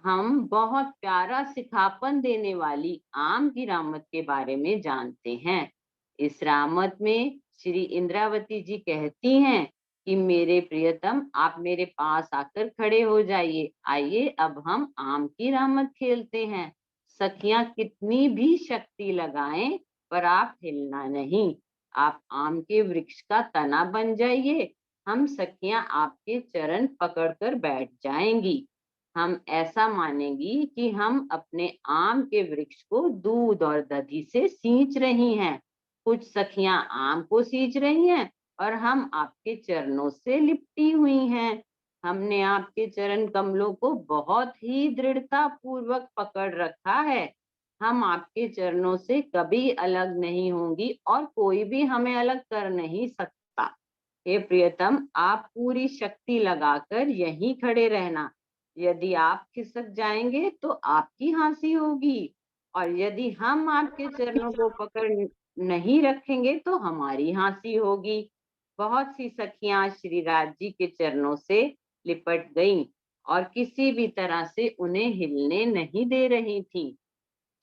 हम बहुत प्यारा सिखापन देने वाली आम की रामत के बारे में जानते हैं। इस रामत में श्री इंद्रावती जी कहती हैं कि मेरे प्रियतम, आप मेरे पास आकर खड़े हो जाइए। आइए अब हम आम की रामत खेलते हैं। सखियां कितनी भी शक्ति लगाएं पर आप हिलना नहीं। आप आम के वृक्ष का तना बन जाइए, हम सखियां आपके चरण पकड़कर बैठ जाएंगी। हम ऐसा मानेंगी कि हम अपने आम के वृक्ष को दूध और दधी से सींच रही हैं। कुछ सखियां आम को सींच रही हैं और हम आपके चरणों से लिपटी हुई हैं। हमने आपके चरण कमलों को बहुत ही दृढ़ता पूर्वक पकड़ रखा है। हम आपके चरणों से कभी अलग नहीं होंगी और कोई भी हमें अलग कर नहीं सकता। हे प्रियतम, आप पूरी शक्ति लगाकर यहीं खड़े रहना। यदि आप खिसक जाएंगे तो आपकी हांसी होगी, और यदि हम आपके चरणों को पकड़ नहीं रखेंगे तो हमारी हांसी होगी। बहुत सी सखियां श्री राज जी के चरणों से लिपट गईं और किसी भी तरह से उन्हें हिलने नहीं दे रही थी।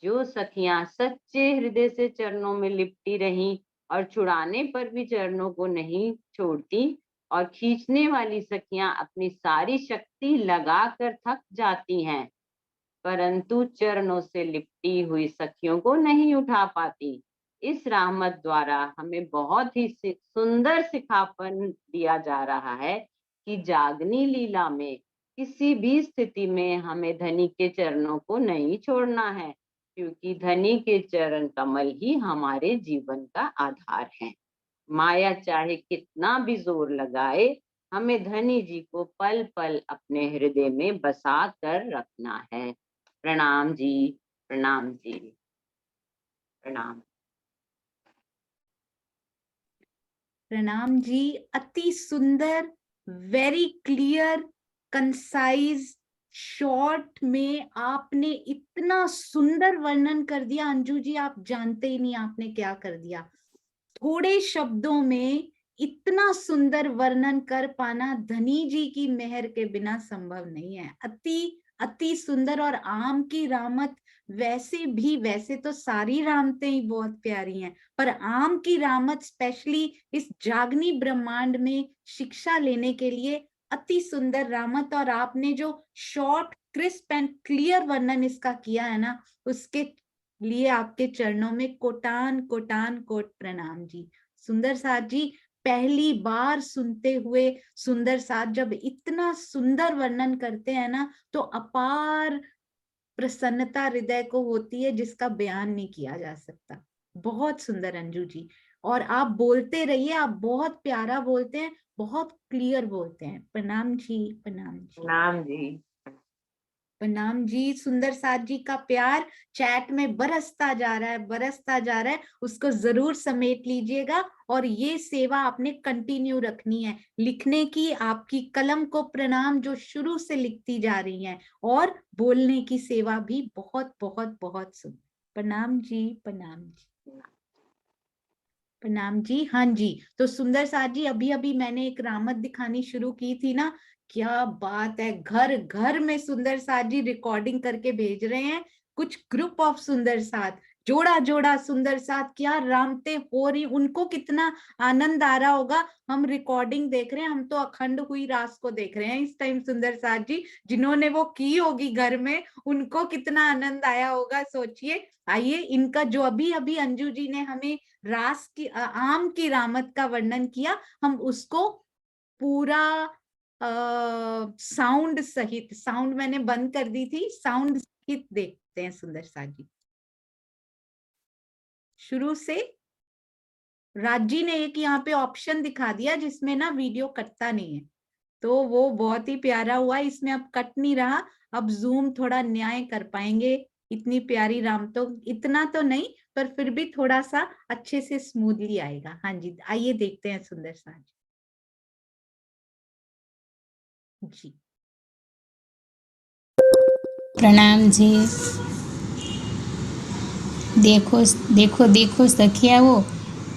जो सखियां सच्चे हृदय से चरणों में लिपटी रहीं और छुड़ाने पर भी चरणों को नहीं छोड़ती, और खींचने वाली सखियां अपनी सारी शक्ति लगाकर थक जाती हैं, परंतु चरणों से लिपटी हुई सखियों को नहीं उठा पाती। इस रहमत द्वारा हमें बहुत ही सुंदर सिखापन दिया जा रहा है कि जागनी लीला में किसी भी स्थिति में हमें धनी के चरणों को नहीं छोड़ना है, क्योंकि धनी के चरण कमल ही हमारे जीवन का आधार है। माया चाहे कितना भी जोर लगाए, हमें धनी जी को पल पल अपने हृदय में बसा कर रखना है। प्रणाम जी, प्रणाम जी, प्रणाम। प्रणाम जी। अति सुंदर, वेरी क्लियर, कंसाइज, शॉर्ट में आपने इतना सुंदर वर्णन कर दिया अंजू जी, आप जानते ही नहीं आपने क्या कर दिया। थोड़े शब्दों में इतना सुंदर वर्णन कर पाना धनी जी की मेहर के बिना संभव नहीं है। अति अति सुंदर। और आम की रामत वैसे तो सारी रामतें ही बहुत प्यारी हैं, पर आम की रामत स्पेशली इस जागनी ब्रह्मांड में शिक्षा लेने के लिए अति सुंदर रामत। और आपने जो शॉर्ट, क्रिस्प एंड क्लियर वर्णन इसका किया है ना, उसके लिए आपके चरणों में कोटान कोटान कोट प्रणाम जी। सुंदर साथ जी, पहली बार सुनते हुए सुंदर साथ जब इतना सुंदर वर्णन करते हैं ना, तो अपार प्रसन्नता हृदय को होती है जिसका बयान नहीं किया जा सकता। बहुत सुंदर अंजू जी, और आप बोलते रहिए, आप बहुत प्यारा बोलते हैं, बहुत क्लियर बोलते हैं। प्रणाम जी, प्रणाम जी, प्रणाम जी, प्रणाम जी। सुंदर साथ जी का प्यार चैट में बरसता जा रहा है, बरसता जा रहा है, उसको जरूर समेट लीजिएगा। और ये सेवा आपने कंटिन्यू रखनी है, लिखने की। आपकी कलम को प्रणाम, जो शुरू से लिखती जा रही हैं, और बोलने की सेवा भी बहुत बहुत बहुत सुंदर। प्रणाम जी, प्रणाम जी, प्रणाम जी। हाँ जी, तो सुंदर साथ जी, अभी अभी मैंने एक रामत दिखानी शुरू की थी ना, क्या बात है, घर घर में सुंदर साथ जी रिकॉर्डिंग करके भेज रहे हैं। कुछ ग्रुप ऑफ सुंदर साथ, जोड़ा जोड़ा सुंदर साथ, क्या रामते हो रही, उनको कितना आनंद आ रहा होगा। हम रिकॉर्डिंग देख रहे हैं, हम तो अखंड हुई रास को देख रहे हैं इस टाइम। सुंदर साथ जी जिन्होंने वो की होगी घर में, उनको कितना आनंद आया होगा, सोचिए। आइए, इनका जो अभी अभी अंजू जी ने हमें रास की आम की रामत का वर्णन किया, हम उसको पूरा साउंड सहित, साउंड मैंने बंद कर दी थी, साउंड सहित देखते हैं सुंदर साथ जी। शुरू से राजी ने एक यहाँ पे ऑप्शन दिखा दिया जिसमें ना वीडियो कटता नहीं है, तो वो बहुत ही प्यारा हुआ। इसमें अब कट नहीं रहा, अब जूम थोड़ा न्याय कर पाएंगे। इतनी प्यारी राम, तो इतना तो नहीं, पर फिर भी थोड़ा सा अच्छे से स्मूथली आएगा। हाँ जी, आइए देखते हैं सुंदर साथ जी। प्रणाम जी। देखो देखो देखो सखियाओ,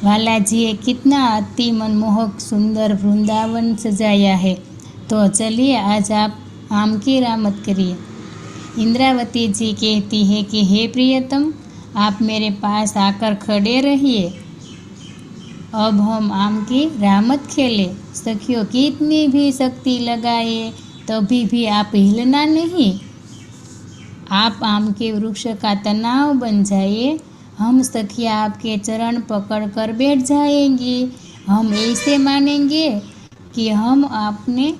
वालाजीए कितना अति मनमोहक सुंदर वृंदावन सजाया है। तो चलिए आज आप आम की रामत करिए। इंद्रावती जी कहती है कि हे प्रियतम, आप मेरे पास आकर खड़े रहिए, अब हम आम की रामत खेलें। सखियों, कितनी भी शक्ति लगाए तभी भी आप हिलना नहीं। आप आम के वृक्ष का तनाव बन जाइए, हम सखिया आपके चरण पकड़ कर बैठ जाएंगी। हम ऐसे मानेंगे कि हम आपने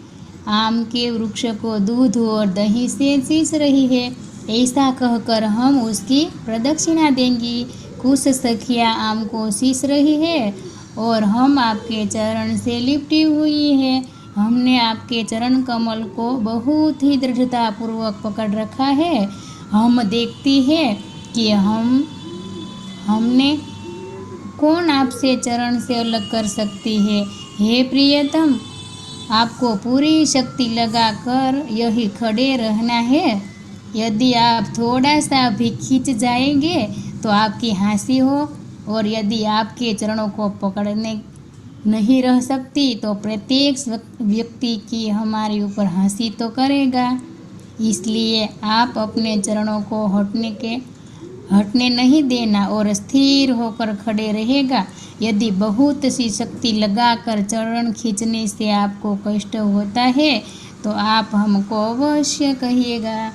आम के वृक्ष को दूध और दही से सींच रही है। ऐसा कहकर हम उसकी प्रदक्षिणा देंगी। कुछ सखियाँ आम को सींच रही है और हम आपके चरण से लिपटी हुई है। हमने आपके चरण कमल को बहुत ही दृढ़ता पूर्वक पकड़ रखा है। हम देखती है कि हमने कौन आपसे चरण से अलग कर सकती है। हे प्रियतम, आपको पूरी शक्ति लगाकर यही खड़े रहना है। यदि आप थोड़ा सा भी खींच जाएंगे तो आपकी हंसी हो, और यदि आपके चरणों को पकड़ने नहीं रह सकती तो प्रत्येक व्यक्ति की हमारे ऊपर हंसी तो करेगा। इसलिए आप अपने चरणों को हटने नहीं देना और स्थिर होकर खड़े रहेगा। यदि बहुत सी शक्ति लगाकर चरण खींचने से आपको कष्ट होता है तो आप हमको अवश्य कहिएगा।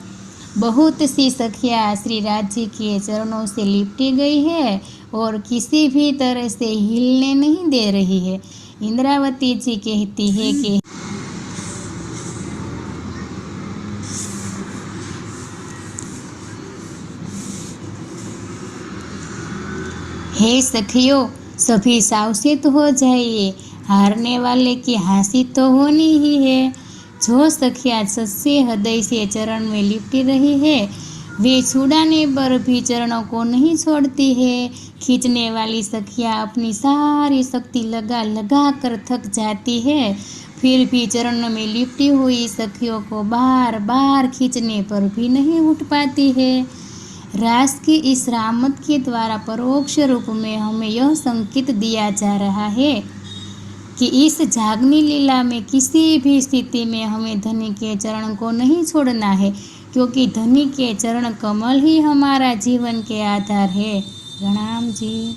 बहुत सी सखियाँ श्री राज जी के चरणों से लिपटी गई है और किसी भी तरह से हिलने नहीं दे रही है। इंद्रावती जी कहती है कि हे सखियों, सभी सावचेत हो जाइए, हारने वाले की हंसी तो होनी ही है। जो सखियाँ सच्चे हृदय से चरण में लिपटी रही है वे छुड़ाने पर भी चरणों को नहीं छोड़ती है। खींचने वाली सखियाँ अपनी सारी शक्ति लगा कर थक जाती है, फिर भी चरण में लिपटी हुई सखियों को बार बार खींचने पर भी नहीं उठ पाती है। रास की इस रामत के द्वारा परोक्ष रूप में हमें यह संकेत दिया जा रहा है कि इस जागनी लीला में किसी भी स्थिति में हमें धनी के चरण को नहीं छोड़ना है, क्योंकि धनी के चरण कमल ही हमारा जीवन के आधार है। प्रणाम जी।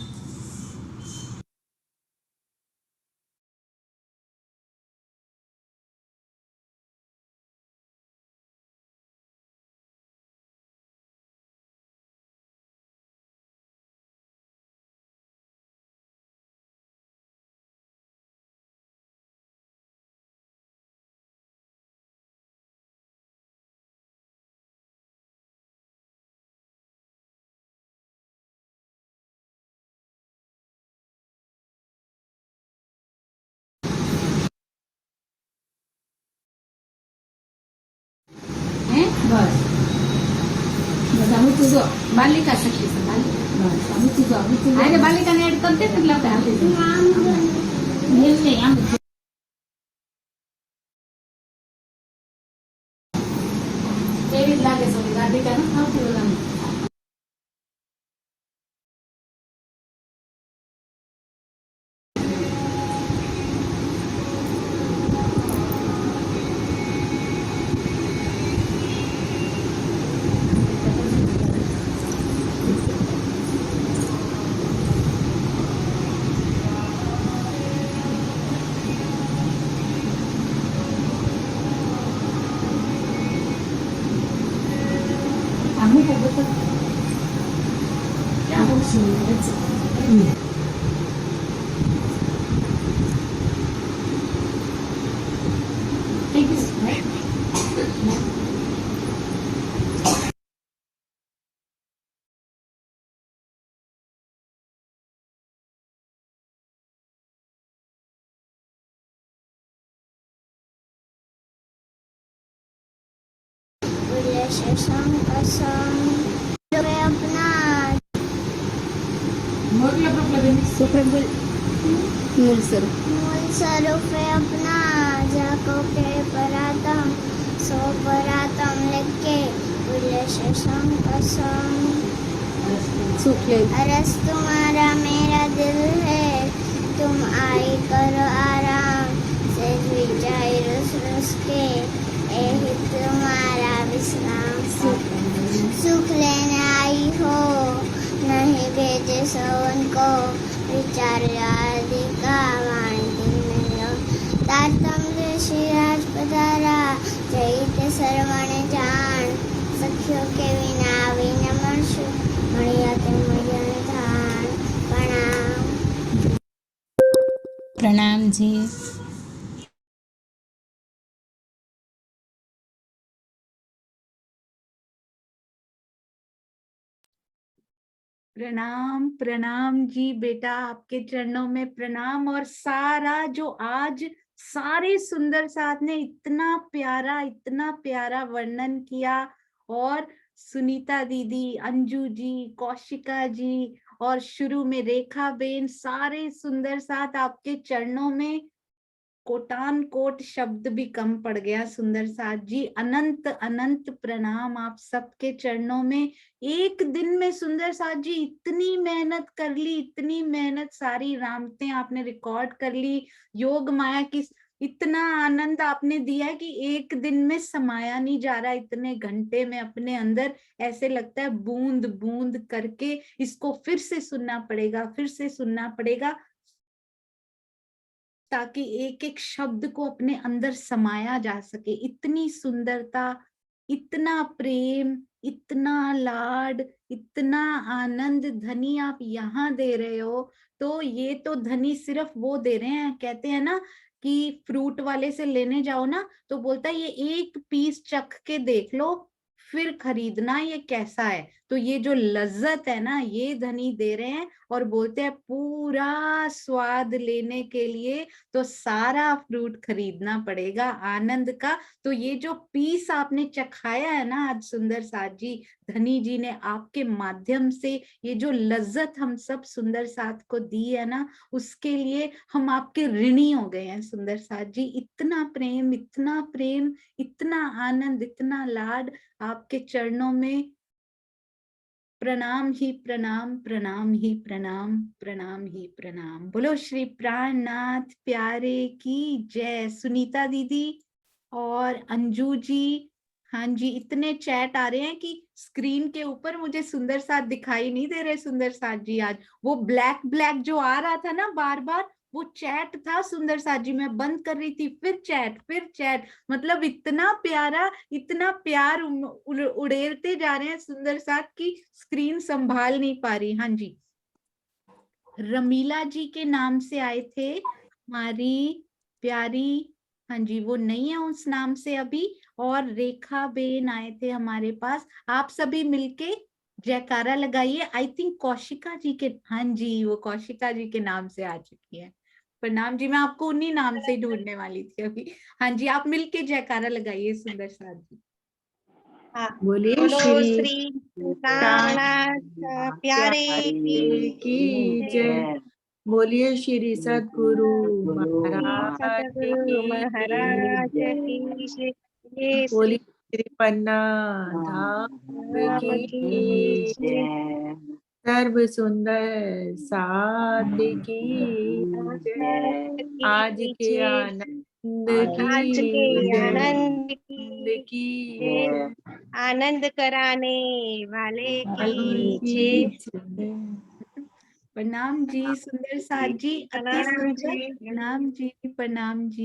बस आम्ही तुझं बालिका सखी बस आम्ही तुझं अरे बालिका ऍड करते म्हटलं काय तेवीस लागे सगळी राधिका ना आम्ही बघत मूल स्वरूप है अपना, जाको के परातम सो परातम लेके अरस तुम्हारा मेरा दिल है, तुम आई करो आराम से जाए रुस के, यही तुम्हारा विश्राम। सुख लेने आई हो नहीं भेजे सो उनको, विचार आदि का वाणी तारतम्य श्रीराज पधारा, जय सर्वण जान सखियों के विना विनम्र धान। प्रणाम। प्रणाम जी। प्रणाम प्रणाम जी बेटा, आपके चरणों में प्रणाम। और सारा जो आज सारे सुंदर साथ ने इतना प्यारा वर्णन किया, और सुनीता दीदी, अंजू जी, कौशिका जी और शुरू में रेखा बेन, सारे सुंदर साथ आपके चरणों में कोटान कोट शब्द भी कम पड़ गया। सुंदर साथ जी, अनंत अनंत प्रणाम आप सबके चरणों में। एक दिन में सुंदर साथ जी इतनी मेहनत कर ली, इतनी मेहनत, सारी रामतें आपने रिकॉर्ड कर ली, योग माया की इतना आनंद आपने दिया है कि एक दिन में समाया नहीं जा रहा, इतने घंटे में अपने अंदर ऐसे लगता है बूंद बूंद करके इसको फिर से सुनना पड़ेगा, फिर से सुनना पड़ेगा, ताकि एक एक शब्द को अपने अंदर समाया जा सके। इतनी सुंदरता, इतना प्रेम, इतना लाड, इतना आनंद धनी आप यहाँ दे रहे हो। तो ये तो धनी सिर्फ वो दे रहे हैं, कहते हैं ना कि फ्रूट वाले से लेने जाओ ना तो बोलता है ये एक पीस चख के देख लो फिर खरीदना ये कैसा है। तो ये जो लज्जत है ना, ये धनी दे रहे हैं, और बोलते हैं पूरा स्वाद लेने के लिए तो सारा फ्रूट खरीदना पड़ेगा आनंद का। तो ये जो पीस आपने चखाया है ना आज सुंदर साथ जी, धनी जी ने आपके माध्यम से ये जो लज्जत हम सब सुंदर साथ को दी है ना, उसके लिए हम आपके ऋणी हो गए हैं सुंदर साथ जी। इतना प्रेम, इतना प्रेम, इतना आनंद, इतना लाड, आपके चरणों में प्रणाम ही प्रणाम, प्रणाम ही प्रणाम, प्रणाम ही प्रणाम। बोलो श्री प्राणनाथ प्यारे की जय। सुनीता दीदी और अंजू जी, हाँ जी, इतने चैट आ रहे हैं कि स्क्रीन के ऊपर मुझे सुंदर साथ दिखाई नहीं दे रहे। सुंदर साथ जी आज वो ब्लैक ब्लैक जो आ रहा था ना बार बार, वो चैट था सुंदर साथ जी। मैं बंद कर रही थी, फिर चैट, फिर चैट, मतलब इतना प्यारा, इतना प्यार उड़ेलते जा रहे हैं सुंदर साथ की स्क्रीन संभाल नहीं पा रही। हाँ जी, रमीला जी के नाम से आए थे हमारी प्यारी, हाँ जी वो नहीं है उस नाम से अभी, और रेखा बेन आए थे हमारे पास। आप सभी मिलके जयकारा लगाइए। आई थिंक कौशिका जी के, हाँ जी वो कौशिका जी के नाम से आ चुकी है। प्रणाम जी, मैं आपको उन्हीं नाम से ही ढूंढने वाली थी अभी। हाँ जी, आप मिलके जयकारा लगाइए सुंदर साथ जी। बोलिए बोलो श्री श्री रामनाथ प्यारे की जय। बोलिए श्री सद्गुरु महाराज सतगुरु महाराज की जय। ये बोलिए श्री श्री पन्ना धाम राम की की जय। सर्व सुंदर साथ की जय। आज के आनंद आज के की आनंद जय की की आनंद कराने वाले की जय। जय। प्रणाम जी सुंदर साथ जी, अति प्रणाम सुंदर, जी। प्रणाम जी, प्रणाम जी।